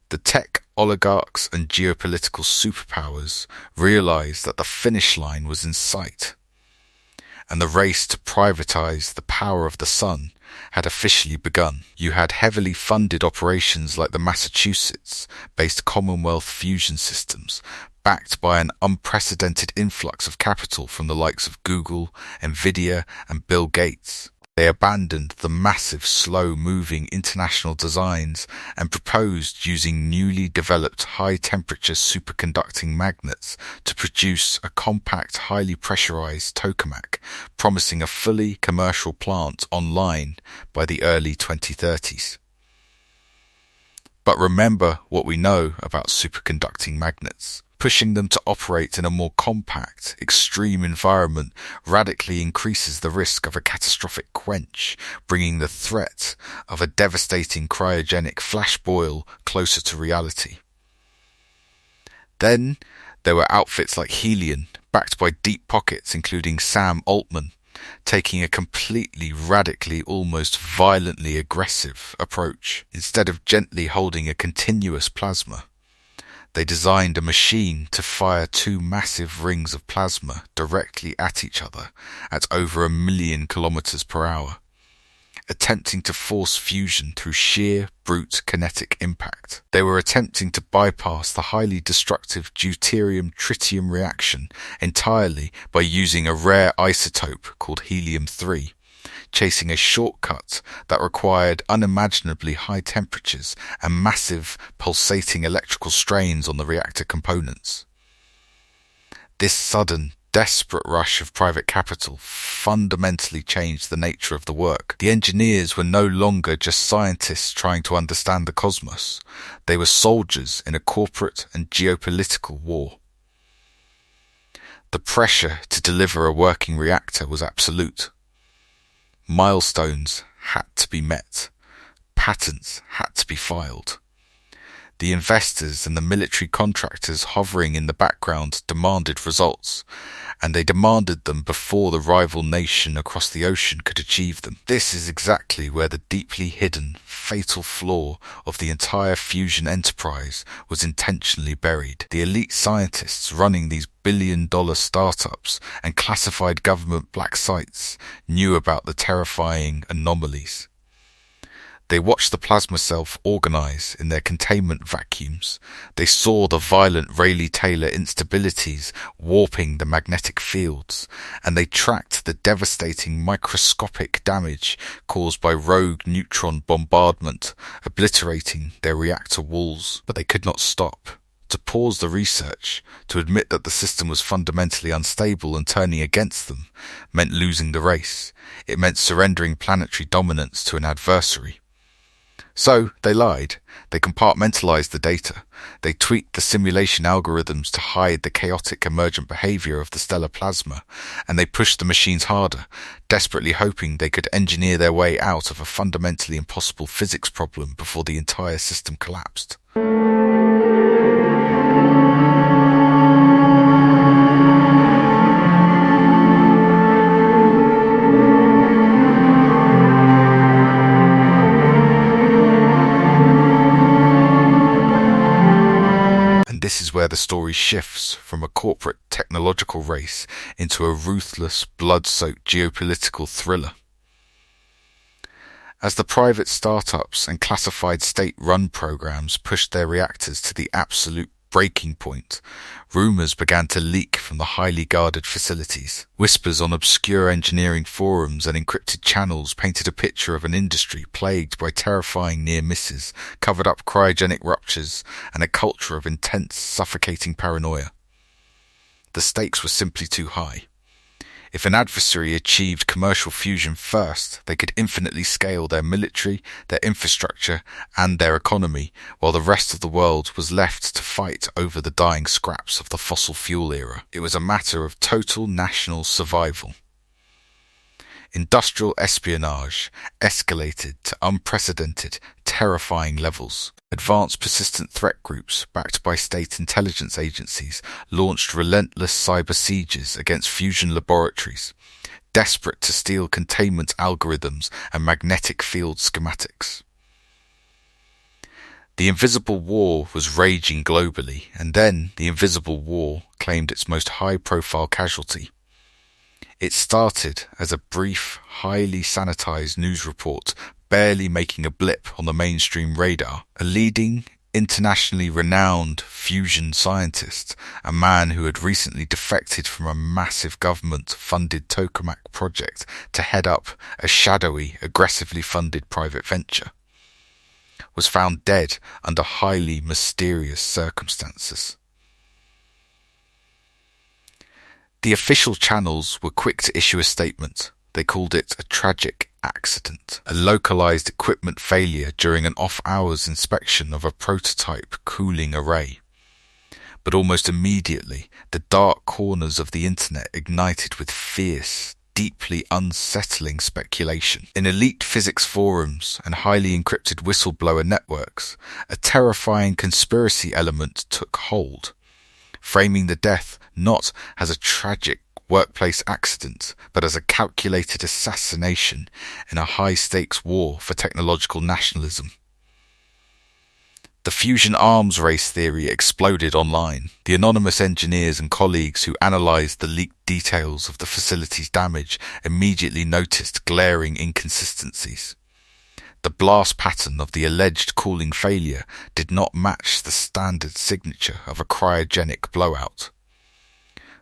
The tech oligarchs and geopolitical superpowers realized that the finish line was in sight, and the race to privatize the power of the sun had officially begun. You had heavily funded operations like the Massachusetts-based Commonwealth Fusion Systems, backed by an unprecedented influx of capital from the likes of Google, Nvidia, and Bill Gates. They abandoned the massive, slow-moving international designs and proposed using newly developed high-temperature superconducting magnets to produce a compact, highly pressurized tokamak, promising a fully commercial plant online by the early 2030s. But remember what we know about superconducting magnets. Pushing them to operate in a more compact, extreme environment radically increases the risk of a catastrophic quench, bringing the threat of a devastating cryogenic flash boil closer to reality. Then there were outfits like Helion, backed by deep pockets including Sam Altman, taking a completely radically, almost violently aggressive approach. Instead of gently holding a continuous plasma, they designed a machine to fire two massive rings of plasma directly at each other at over 1,000,000 kilometers per hour. attempting to force fusion through sheer, brute kinetic impact. They were attempting to bypass the highly destructive deuterium-tritium reaction entirely by using a rare isotope called helium-3, chasing a shortcut that required unimaginably high temperatures and massive pulsating electrical strains on the reactor components. This sudden, desperate rush of private capital fundamentally changed the nature of the work. The engineers were no longer just scientists trying to understand the cosmos. They were soldiers in a corporate and geopolitical war. The pressure to deliver a working reactor was absolute. Milestones had to be met. Patents had to be filed. The investors and the military contractors hovering in the background demanded results, and they demanded them before the rival nation across the ocean could achieve them. This is exactly where the deeply hidden, fatal flaw of the entire fusion enterprise was intentionally buried. The elite scientists running these billion-dollar startups and classified government black sites knew about the terrifying anomalies. They watched the plasma self organize in their containment vacuums. They saw the violent Rayleigh-Taylor instabilities warping the magnetic fields, and they tracked the devastating microscopic damage caused by rogue neutron bombardment, obliterating their reactor walls. But they could not stop. To pause the research, to admit that the system was fundamentally unstable and turning against them, meant losing the race. It meant surrendering planetary dominance to an adversary. So they lied. They compartmentalized the data. They tweaked the simulation algorithms to hide the chaotic emergent behavior of the stellar plasma, and they pushed the machines harder, desperately hoping they could engineer their way out of a fundamentally impossible physics problem before the entire system collapsed. This is where the story shifts from a corporate technological race into a ruthless, blood-soaked geopolitical thriller. As the private startups and classified state-run programs pushed their reactors to the absolute breaking point, rumours began to leak from the highly guarded facilities. Whispers on obscure engineering forums and encrypted channels painted a picture of an industry plagued by terrifying near misses, covered up cryogenic ruptures, and a culture of intense, suffocating paranoia. The stakes were simply too high. If an adversary achieved commercial fusion first, they could infinitely scale their military, their infrastructure, and their economy, while the rest of the world was left to fight over the dying scraps of the fossil fuel era. It was a matter of total national survival. Industrial espionage escalated to unprecedented, terrifying levels. Advanced persistent threat groups, backed by state intelligence agencies, launched relentless cyber sieges against fusion laboratories, desperate to steal containment algorithms and magnetic field schematics. The invisible war was raging globally, and then the invisible war claimed its most high-profile casualty. It started as a brief, highly sanitized news report, barely making a blip on the mainstream radar. A leading, internationally renowned fusion scientist, a man who had recently defected from a massive government-funded tokamak project to head up a shadowy, aggressively funded private venture, was found dead under highly mysterious circumstances. The official channels were quick to issue a statement. They called it a tragic accident, a localized equipment failure during an off-hours inspection of a prototype cooling array. But almost immediately, the dark corners of the internet ignited with fierce, deeply unsettling speculation. In elite physics forums and highly encrypted whistleblower networks, a terrifying conspiracy element took hold, framing the death not as a tragic workplace accident, but as a calculated assassination in a high-stakes war for technological nationalism. The fusion arms race theory exploded online. The anonymous engineers and colleagues who analysed the leaked details of the facility's damage immediately noticed glaring inconsistencies. The blast pattern of the alleged cooling failure did not match the standard signature of a cryogenic blowout.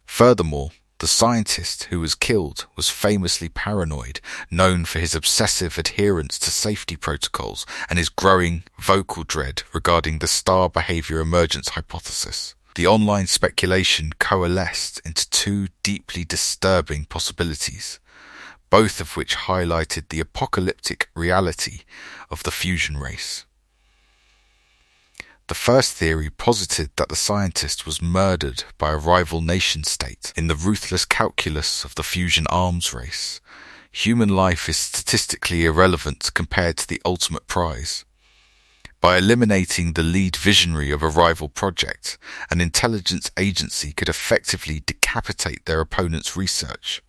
Furthermore, the scientist who was killed was famously paranoid, known for his obsessive adherence to safety protocols and his growing vocal dread regarding the star behavior emergence hypothesis. The online speculation coalesced into two deeply disturbing possibilities, both of which highlighted the apocalyptic reality of the fusion race. The first theory posited that the scientist was murdered by a rival nation-state. In the ruthless calculus of the fusion arms race, human life is statistically irrelevant compared to the ultimate prize. By eliminating the lead visionary of a rival project, an intelligence agency could effectively decapitate their opponent's research,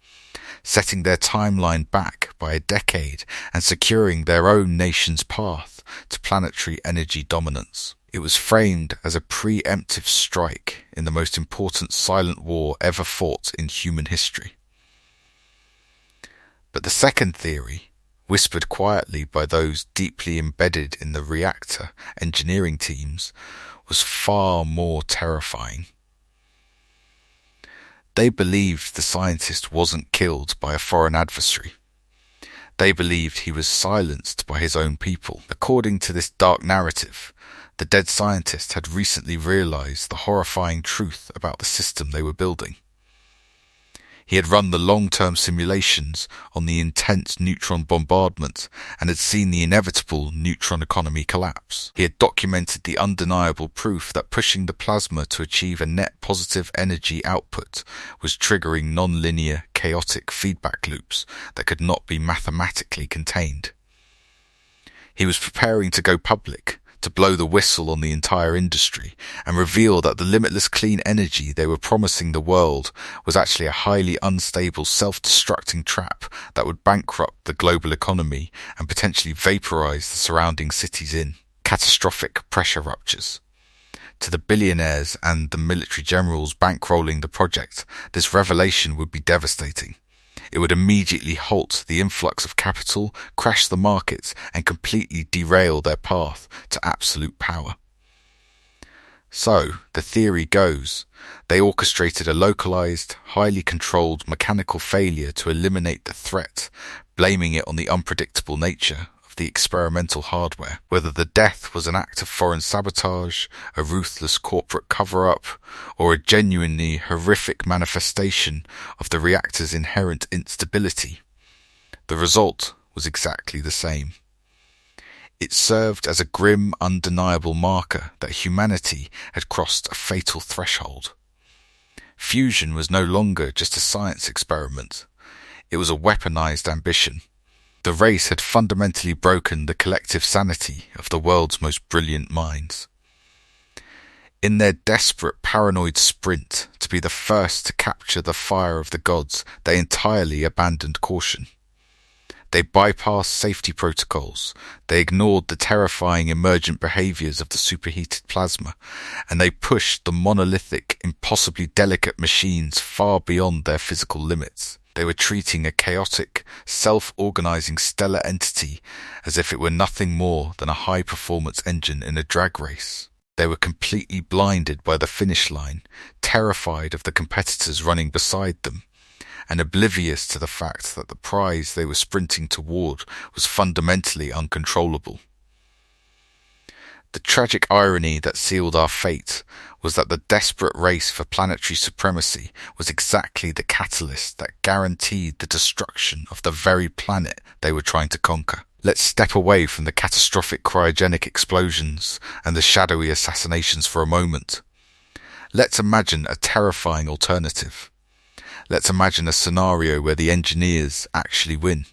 setting their timeline back by a decade and securing their own nation's path to planetary energy dominance. It was framed as a preemptive strike in the most important silent war ever fought in human history. But the second theory, whispered quietly by those deeply embedded in the reactor engineering teams, was far more terrifying. They believed the scientist wasn't killed by a foreign adversary. They believed he was silenced by his own people. According to this dark narrative, the dead scientist had recently realized the horrifying truth about the system they were building. He had run the long-term simulations on the intense neutron bombardment and had seen the inevitable neutron economy collapse. He had documented the undeniable proof that pushing the plasma to achieve a net positive energy output was triggering non-linear, chaotic feedback loops that could not be mathematically contained. He was preparing to go public, to blow the whistle on the entire industry and reveal that the limitless clean energy they were promising the world was actually a highly unstable self-destructing trap that would bankrupt the global economy and potentially vaporize the surrounding cities in catastrophic pressure ruptures. To the billionaires and the military generals bankrolling the project, this revelation would be devastating. It would immediately halt the influx of capital, crash the markets, and completely derail their path to absolute power. So, the theory goes, they orchestrated a localized, highly controlled mechanical failure to eliminate the threat, blaming it on the unpredictable nature of the experimental hardware. Whether the death was an act of foreign sabotage, a ruthless corporate cover-up, or a genuinely horrific manifestation of the reactor's inherent instability, the result was exactly the same. It served as a grim, undeniable marker that humanity had crossed a fatal threshold. Fusion was no longer just a science experiment. It was a weaponized ambition. The race had fundamentally broken the collective sanity of the world's most brilliant minds. In their desperate paranoid sprint to be the first to capture the fire of the gods, they entirely abandoned caution. They bypassed safety protocols, they ignored the terrifying emergent behaviors of the superheated plasma, and they pushed the monolithic, impossibly delicate machines far beyond their physical limits. They were treating a chaotic, self-organizing stellar entity as if it were nothing more than a high-performance engine in a drag race. They were completely blinded by the finish line, terrified of the competitors running beside them, and oblivious to the fact that the prize they were sprinting toward was fundamentally uncontrollable. The tragic irony that sealed our fate was that the desperate race for planetary supremacy was exactly the catalyst that guaranteed the destruction of the very planet they were trying to conquer. Let's step away from the catastrophic cryogenic explosions and the shadowy assassinations for a moment. Let's imagine a terrifying alternative. Let's imagine a scenario where the engineers actually win.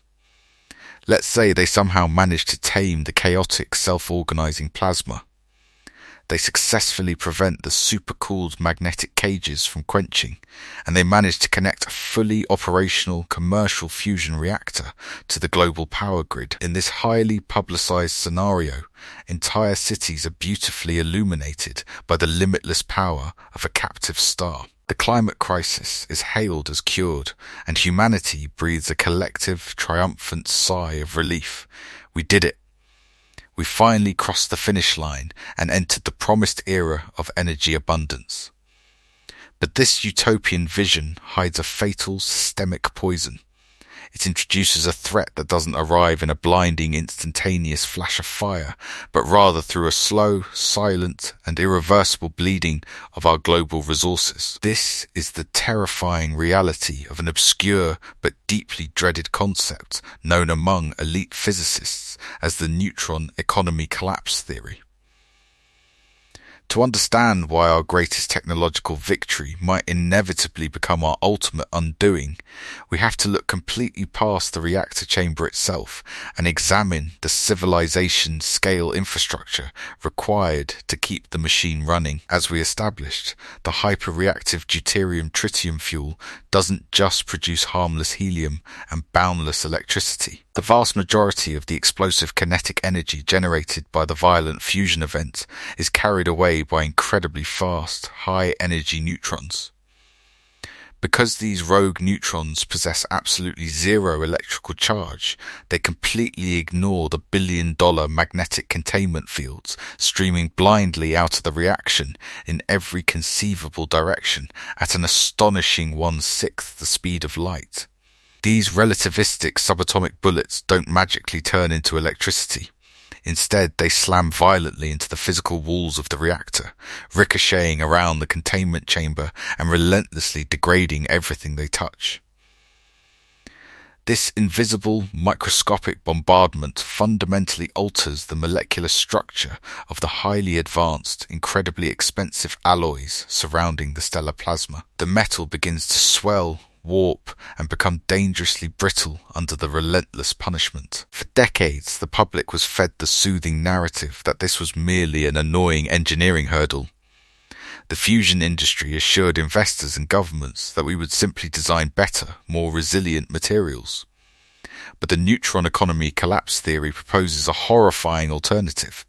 Let's say they somehow manage to tame the chaotic, self-organizing plasma. they successfully prevent the supercooled magnetic cages from quenching, and they manage to connect a fully operational commercial fusion reactor to the global power grid. In this highly publicized scenario, entire cities are beautifully illuminated by the limitless power of a captive star. The climate crisis is hailed as cured, and humanity breathes a collective, triumphant sigh of relief. We did it. We finally crossed the finish line and entered the promised era of energy abundance. But this utopian vision hides a fatal systemic poison. It introduces a threat that doesn't arrive in a blinding, instantaneous flash of fire, but rather through a slow, silent, and irreversible bleeding of our global resources. This is the terrifying reality of an obscure but deeply dreaded concept known among elite physicists as the neutron economy collapse theory. To understand why our greatest technological victory might inevitably become our ultimate undoing, we have to look completely past the reactor chamber itself and examine the civilization-scale infrastructure required to keep the machine running. As we established, the hyper-reactive deuterium-tritium fuel doesn't just produce harmless helium and boundless electricity. The vast majority of the explosive kinetic energy generated by the violent fusion event is carried away by incredibly fast, high-energy neutrons. Because these rogue neutrons possess absolutely zero electrical charge, they completely ignore the billion-dollar magnetic containment fields streaming blindly out of the reaction in every conceivable direction at an astonishing 1/6 the speed of light. These relativistic subatomic bullets don't magically turn into electricity. Instead, they slam violently into the physical walls of the reactor, ricocheting around the containment chamber and relentlessly degrading everything they touch. This invisible, microscopic bombardment fundamentally alters the molecular structure of the highly advanced, incredibly expensive alloys surrounding the stellar plasma. The metal begins to swell, warp, and become dangerously brittle under the relentless punishment. For decades, the public was fed the soothing narrative that this was merely an annoying engineering hurdle. The fusion industry assured investors and governments that we would simply design better, more resilient materials. But the neutron economy collapse theory proposes a horrifying alternative.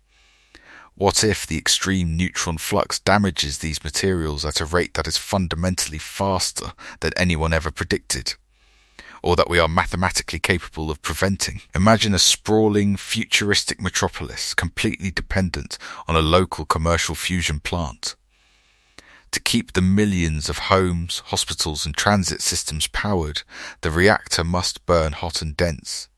What if the extreme neutron flux damages these materials at a rate that is fundamentally faster than anyone ever predicted, or that we are mathematically capable of preventing? Imagine a sprawling, futuristic metropolis completely dependent on a local commercial fusion plant. To keep the millions of homes, hospitals, and transit systems powered, the reactor must burn hot and dense.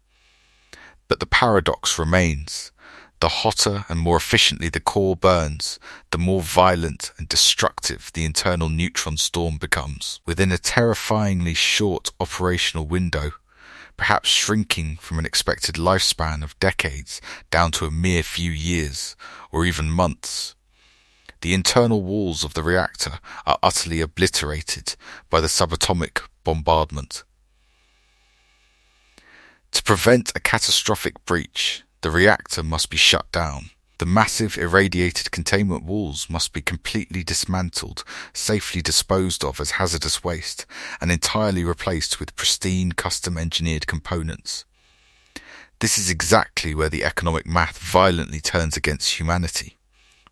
But the paradox remains. The hotter and more efficiently the core burns, the more violent and destructive the internal neutron storm becomes. Within a terrifyingly short operational window, perhaps shrinking from an expected lifespan of decades down to a mere few years, or even months, the internal walls of the reactor are utterly obliterated by the subatomic bombardment. To prevent a catastrophic breach, the reactor must be shut down. The massive irradiated containment walls must be completely dismantled, safely disposed of as hazardous waste, and entirely replaced with pristine custom-engineered components. This is exactly where the economic math violently turns against humanity.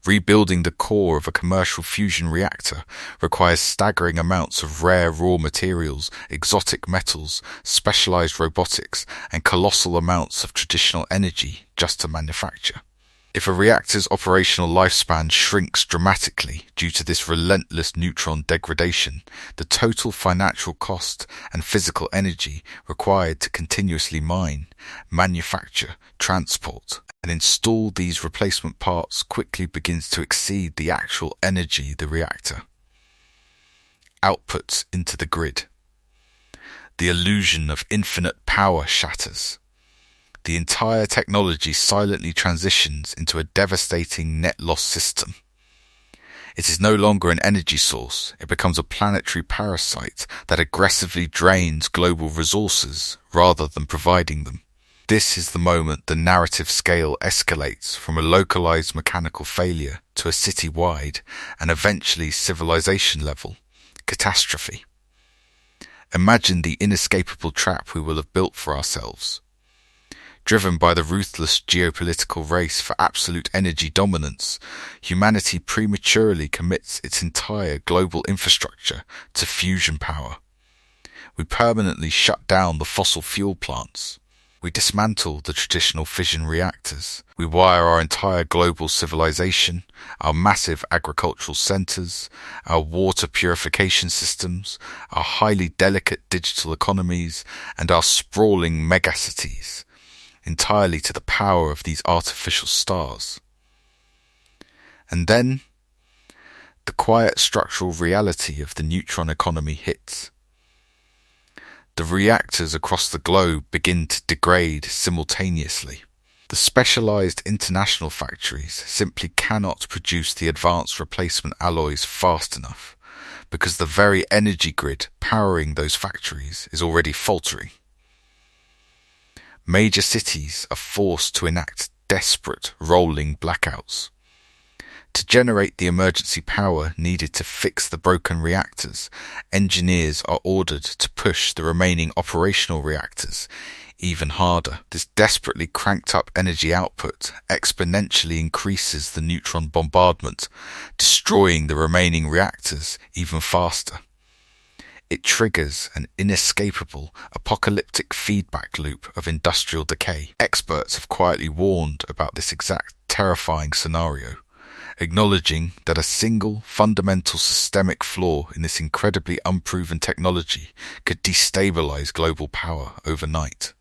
Rebuilding the core of a commercial fusion reactor requires staggering amounts of rare raw materials, exotic metals, specialized robotics, and colossal amounts of traditional energy just to manufacture. If a reactor's operational lifespan shrinks dramatically due to this relentless neutron degradation, the total financial cost and physical energy required to continuously mine, manufacture, transport, and install these replacement parts quickly begins to exceed the actual energy of the reactor. Outputs into the grid. The illusion of infinite power shatters. The entire technology silently transitions into a devastating net loss system. It is no longer an energy source, it becomes a planetary parasite that aggressively drains global resources rather than providing them. This is the moment the narrative scale escalates from a localized mechanical failure to a city-wide and eventually civilization-level catastrophe. Imagine the inescapable trap we will have built for ourselves. Driven by the ruthless geopolitical race for absolute energy dominance, humanity prematurely commits its entire global infrastructure to fusion power. We permanently shut down the fossil fuel plants. We dismantle the traditional fission reactors. We wire our entire global civilization, our massive agricultural centers, our water purification systems, our highly delicate digital economies, and our sprawling megacities, entirely to the power of these artificial stars. And then, the quiet structural reality of the neutron economy hits. The reactors across the globe begin to degrade simultaneously. The specialized international factories simply cannot produce the advanced replacement alloys fast enough, because the very energy grid powering those factories is already faltering. Major cities are forced to enact desperate rolling blackouts. To generate the emergency power needed to fix the broken reactors, engineers are ordered to push the remaining operational reactors even harder. This desperately cranked up energy output exponentially increases the neutron bombardment, destroying the remaining reactors even faster. It triggers an inescapable apocalyptic feedback loop of industrial decay. Experts have quietly warned about this exact terrifying scenario, acknowledging that a single fundamental systemic flaw in this incredibly unproven technology could destabilize global power overnight.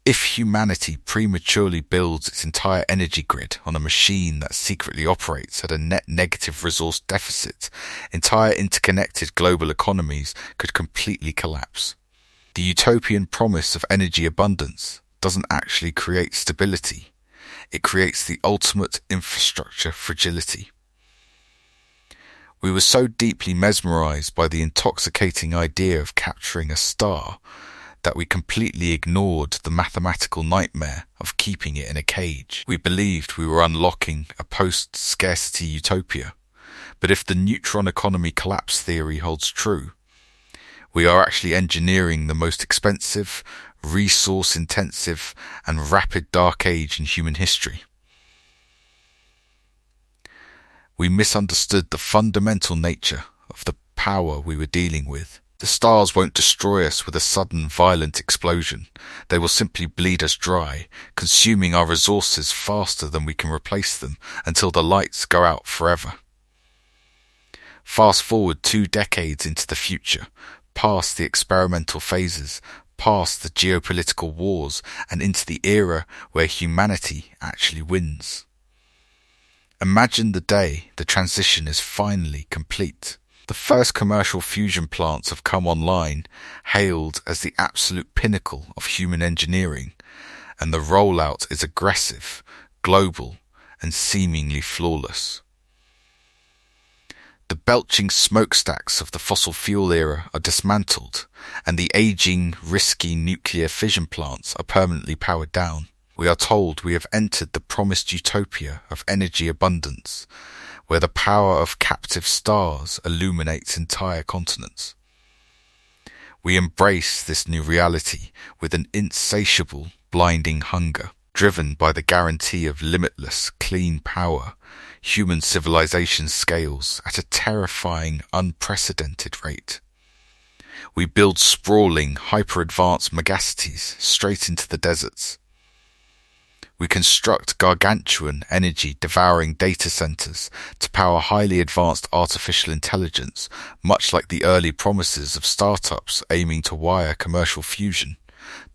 If humanity prematurely builds its entire energy grid on a machine that secretly operates at a net negative resource deficit, entire interconnected global economies could completely collapse. The utopian promise of energy abundance doesn't actually create stability. It creates the ultimate infrastructure fragility. We were so deeply mesmerized by the intoxicating idea of capturing a star that we completely ignored the mathematical nightmare of keeping it in a cage. We believed we were unlocking a post-scarcity utopia. But if the neutron economy collapse theory holds true, we are actually engineering the most expensive, resource-intensive, and rapid dark age in human history. We misunderstood the fundamental nature of the power we were dealing with. The stars won't destroy us with a sudden violent explosion. They will simply bleed us dry, consuming our resources faster than we can replace them until the lights go out forever. Fast forward 2 decades into the future, past the experimental phases, past the geopolitical wars, and into the era where humanity actually wins. Imagine the day the transition is finally complete. The first commercial fusion plants have come online, hailed as the absolute pinnacle of human engineering, and the rollout is aggressive, global, and seemingly flawless. The belching smokestacks of the fossil fuel era are dismantled, and the aging, risky nuclear fission plants are permanently powered down. We are told we have entered the promised utopia of energy abundance, where the power of captive stars illuminates entire continents. We embrace this new reality with an insatiable, blinding hunger. Driven by the guarantee of limitless, clean power, human civilization scales at a terrifying, unprecedented rate. We build sprawling, hyper-advanced megacities straight into the deserts. We construct gargantuan, energy-devouring data centers to power highly advanced artificial intelligence, much like the early promises of startups aiming to wire commercial fusion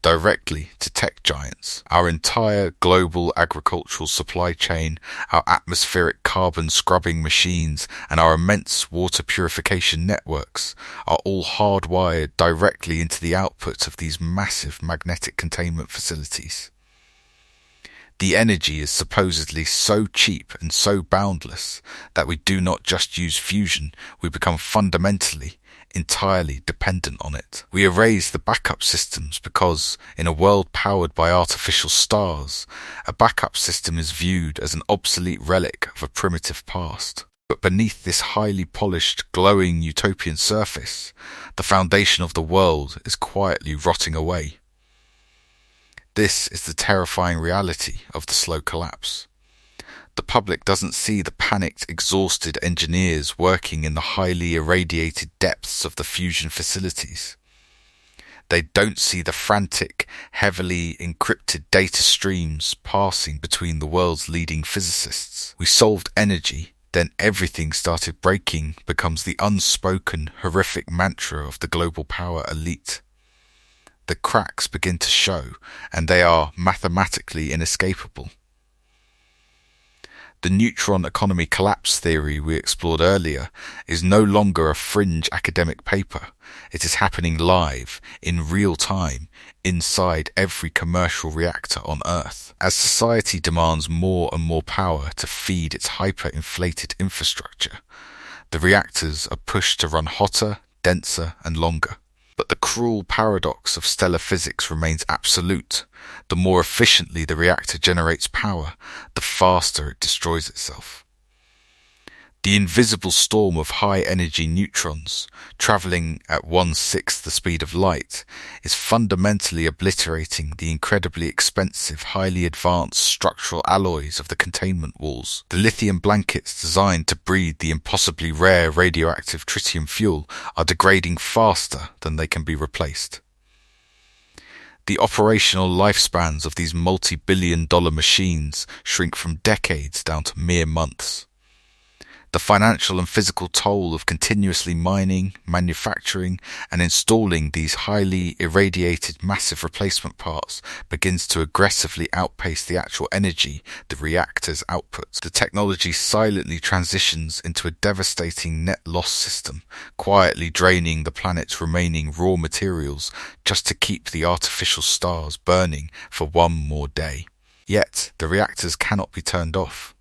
directly to tech giants. Our entire global agricultural supply chain, our atmospheric carbon scrubbing machines, and our immense water purification networks are all hardwired directly into the output of these massive magnetic containment facilities. The energy is supposedly so cheap and so boundless that we do not just use fusion, we become fundamentally, entirely dependent on it. We erase the backup systems because, in a world powered by artificial stars, a backup system is viewed as an obsolete relic of a primitive past. But beneath this highly polished, glowing utopian surface, the foundation of the world is quietly rotting away. This is the terrifying reality of the slow collapse. The public doesn't see the panicked, exhausted engineers working in the highly irradiated depths of the fusion facilities. They don't see the frantic, heavily encrypted data streams passing between the world's leading physicists. We solved energy, then everything started breaking becomes the unspoken, horrific mantra of the global power elite. The cracks begin to show, and they are mathematically inescapable. The neutron economy collapse theory we explored earlier is no longer a fringe academic paper. It is happening live, in real time, inside every commercial reactor on Earth. As society demands more and more power to feed its hyper-inflated infrastructure, the reactors are pushed to run hotter, denser, and longer. But the cruel paradox of stellar physics remains absolute. The more efficiently the reactor generates power, the faster it destroys itself. The invisible storm of high-energy neutrons, travelling at 1/6 the speed of light, is fundamentally obliterating the incredibly expensive, highly advanced structural alloys of the containment walls. The lithium blankets designed to breed the impossibly rare radioactive tritium fuel are degrading faster than they can be replaced. The operational lifespans of these multi-billion-dollar machines shrink from decades down to mere months. The financial and physical toll of continuously mining, manufacturing, and installing these highly irradiated massive replacement parts begins to aggressively outpace the actual energy the reactors output. The technology silently transitions into a devastating net loss system, quietly draining the planet's remaining raw materials just to keep the artificial stars burning for one more day. Yet, the reactors cannot be turned off.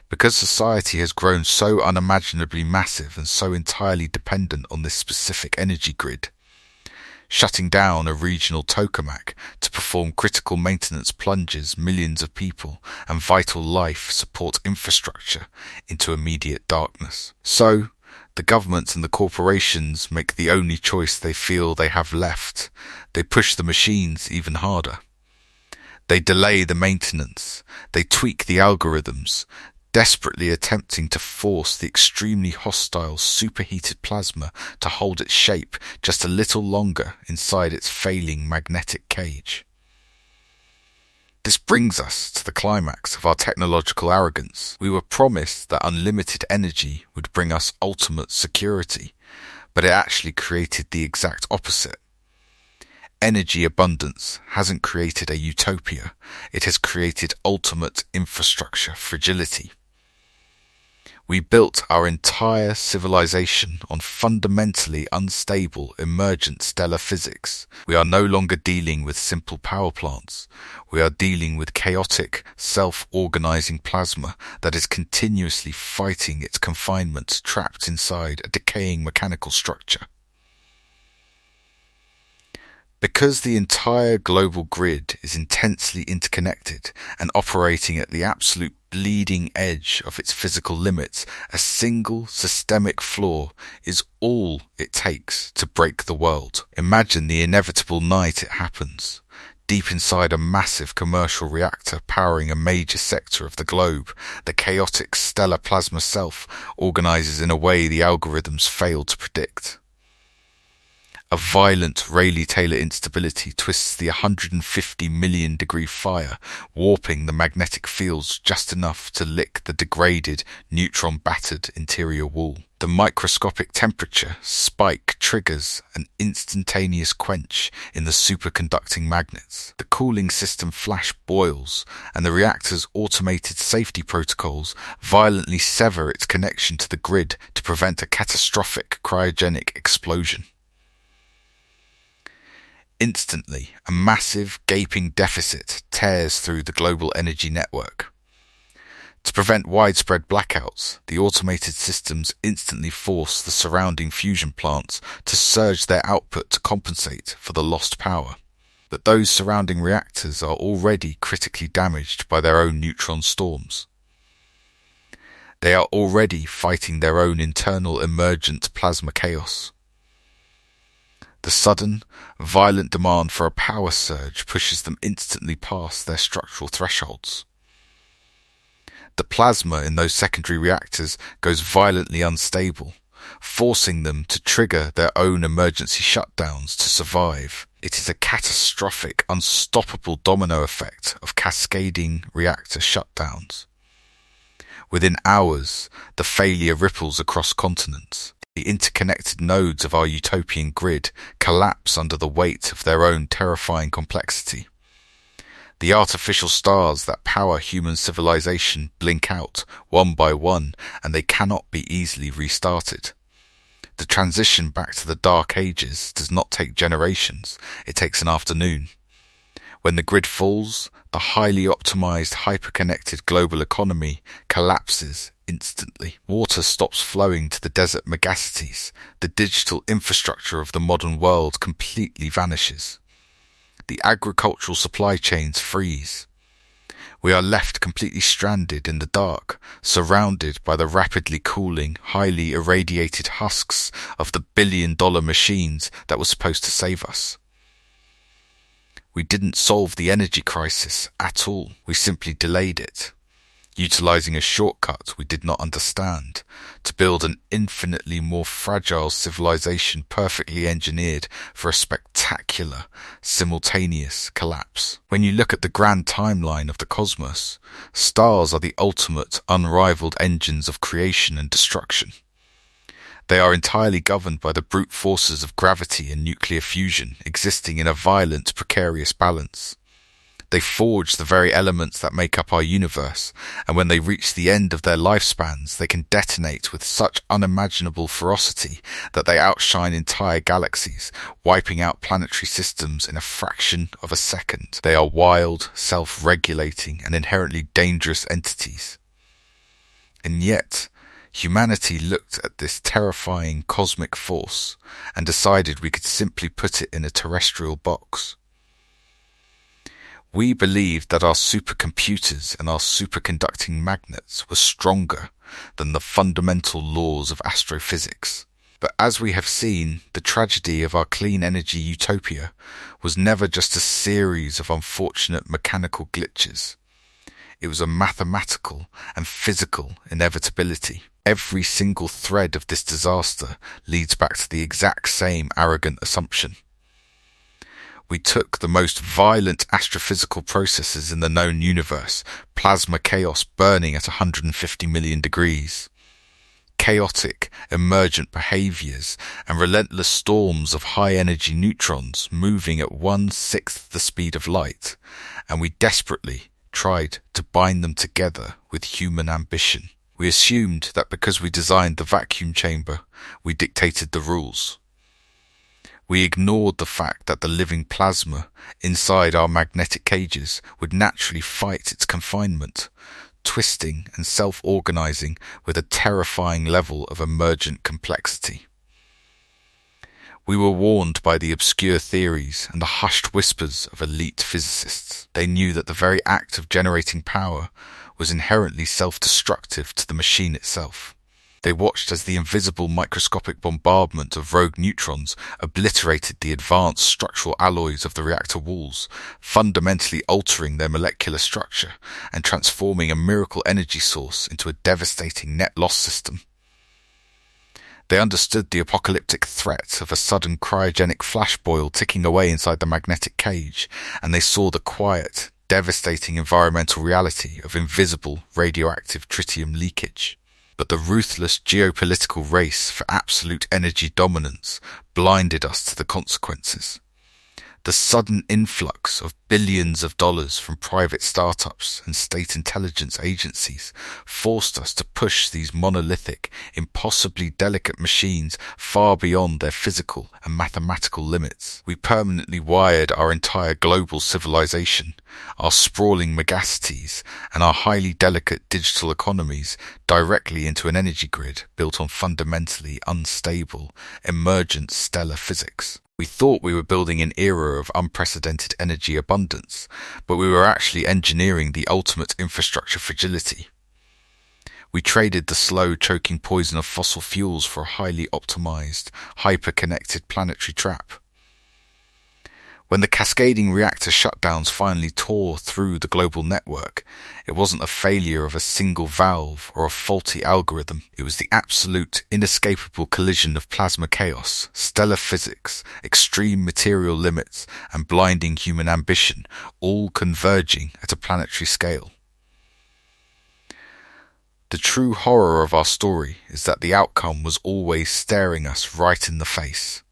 Because society has grown so unimaginably massive and so entirely dependent on this specific energy grid, shutting down a regional tokamak to perform critical maintenance plunges millions of people and vital life support infrastructure into immediate darkness. So, the governments and the corporations make the only choice they feel they have left. They push the machines even harder. They delay the maintenance. They tweak the algorithms, desperately attempting to force the extremely hostile superheated plasma to hold its shape just a little longer inside its failing magnetic cage. This brings us to the climax of our technological arrogance. We were promised that unlimited energy would bring us ultimate security, but it actually created the exact opposite. Energy abundance hasn't created a utopia, it has created ultimate infrastructure fragility. We built our entire civilization on fundamentally unstable emergent stellar physics. We are no longer dealing with simple power plants. We are dealing with chaotic, self-organizing plasma that is continuously fighting its confinement trapped inside a decaying mechanical structure. Because the entire global grid is intensely interconnected and operating at the absolute bleeding edge of its physical limits, a single systemic flaw is all it takes to break the world. Imagine the inevitable night it happens. Deep inside a massive commercial reactor powering a major sector of the globe, the chaotic stellar plasma self organizes in a way the algorithms fail to predict. A violent Rayleigh-Taylor instability twists the 150 million degree fire, warping the magnetic fields just enough to lick the degraded, neutron-battered interior wall. The microscopic temperature spike triggers an instantaneous quench in the superconducting magnets. The cooling system flash boils, and the reactor's automated safety protocols violently sever its connection to the grid to prevent a catastrophic cryogenic explosion. Instantly, a massive, gaping deficit tears through the global energy network. To prevent widespread blackouts, the automated systems instantly force the surrounding fusion plants to surge their output to compensate for the lost power. But those surrounding reactors are already critically damaged by their own neutron storms. They are already fighting their own internal emergent plasma chaos. The sudden, violent demand for a power surge pushes them instantly past their structural thresholds. The plasma in those secondary reactors goes violently unstable, forcing them to trigger their own emergency shutdowns to survive. It is a catastrophic, unstoppable domino effect of cascading reactor shutdowns. Within hours, the failure ripples across continents. The interconnected nodes of our utopian grid collapse under the weight of their own terrifying complexity. The artificial stars that power human civilization blink out one by one, and they cannot be easily restarted. The transition back to the Dark Ages does not take generations, it takes an afternoon. When the grid falls, the highly optimized, hyper-connected global economy collapses instantly. Water stops flowing to the desert megacities. The digital infrastructure of the modern world completely vanishes. The agricultural supply chains freeze. We are left completely stranded in the dark, surrounded by the rapidly cooling, highly irradiated husks of the billion-dollar machines that were supposed to save us. We didn't solve the energy crisis at all. We simply delayed it, utilizing a shortcut we did not understand, to build an infinitely more fragile civilization perfectly engineered for a spectacular, simultaneous collapse. When you look at the grand timeline of the cosmos, stars are the ultimate, unrivaled engines of creation and destruction. They are entirely governed by the brute forces of gravity and nuclear fusion, existing in a violent, precarious balance. They forge the very elements that make up our universe, and when they reach the end of their lifespans, they can detonate with such unimaginable ferocity that they outshine entire galaxies, wiping out planetary systems in a fraction of a second. They are wild, self-regulating, and inherently dangerous entities. And yet, humanity looked at this terrifying cosmic force and decided we could simply put it in a terrestrial box. We believed that our supercomputers and our superconducting magnets were stronger than the fundamental laws of astrophysics. But as we have seen, the tragedy of our clean energy utopia was never just a series of unfortunate mechanical glitches. It was a mathematical and physical inevitability. Every single thread of this disaster leads back to the exact same arrogant assumption. We took the most violent astrophysical processes in the known universe, plasma chaos burning at 150 million degrees, chaotic, emergent behaviors, and relentless storms of high-energy neutrons moving at 1/6 the speed of light, and we desperately tried to bind them together with human ambition. We assumed that because we designed the vacuum chamber, we dictated the rules. We ignored the fact that the living plasma inside our magnetic cages would naturally fight its confinement, twisting and self-organizing with a terrifying level of emergent complexity. We were warned by the obscure theories and the hushed whispers of elite physicists. They knew that the very act of generating power was inherently self-destructive to the machine itself. They watched as the invisible microscopic bombardment of rogue neutrons obliterated the advanced structural alloys of the reactor walls, fundamentally altering their molecular structure and transforming a miracle energy source into a devastating net loss system. They understood the apocalyptic threat of a sudden cryogenic flash boil ticking away inside the magnetic cage, and they saw the quiet, devastating environmental reality of invisible radioactive tritium leakage. But the ruthless geopolitical race for absolute energy dominance blinded us to the consequences. The sudden influx of billions of dollars from private startups and state intelligence agencies forced us to push these monolithic, impossibly delicate machines far beyond their physical and mathematical limits. We permanently wired our entire global civilization, our sprawling megacities, and our highly delicate digital economies directly into an energy grid built on fundamentally unstable, emergent stellar physics. We thought we were building an era of unprecedented energy abundance, but we were actually engineering the ultimate infrastructure fragility. We traded the slow, choking poison of fossil fuels for a highly optimized, hyper-connected planetary trap. When the cascading reactor shutdowns finally tore through the global network, it wasn't a failure of a single valve or a faulty algorithm. It was the absolute, inescapable collision of plasma chaos, stellar physics, extreme material limits, and blinding human ambition, all converging at a planetary scale. The true horror of our story is that the outcome was always staring us right in the face.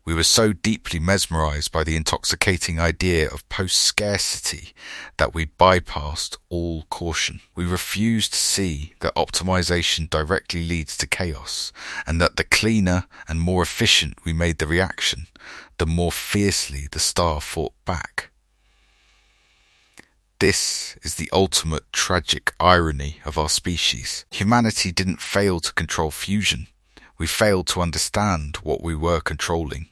We were so deeply mesmerized by the intoxicating idea of post-scarcity that we bypassed all caution. We refused to see that optimization directly leads to chaos, and that the cleaner and more efficient we made the reaction, the more fiercely the star fought back. This is the ultimate tragic irony of our species. Humanity didn't fail to control fusion. We failed to understand what we were controlling.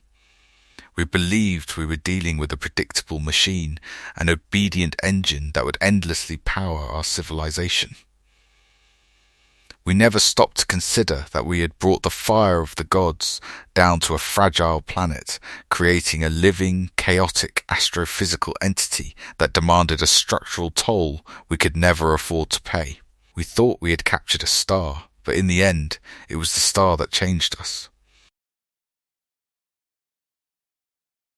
We believed we were dealing with a predictable machine, an obedient engine that would endlessly power our civilization. We never stopped to consider that we had brought the fire of the gods down to a fragile planet, creating a living, chaotic astrophysical entity that demanded a structural toll we could never afford to pay. We thought we had captured a star, but in the end, it was the star that changed us.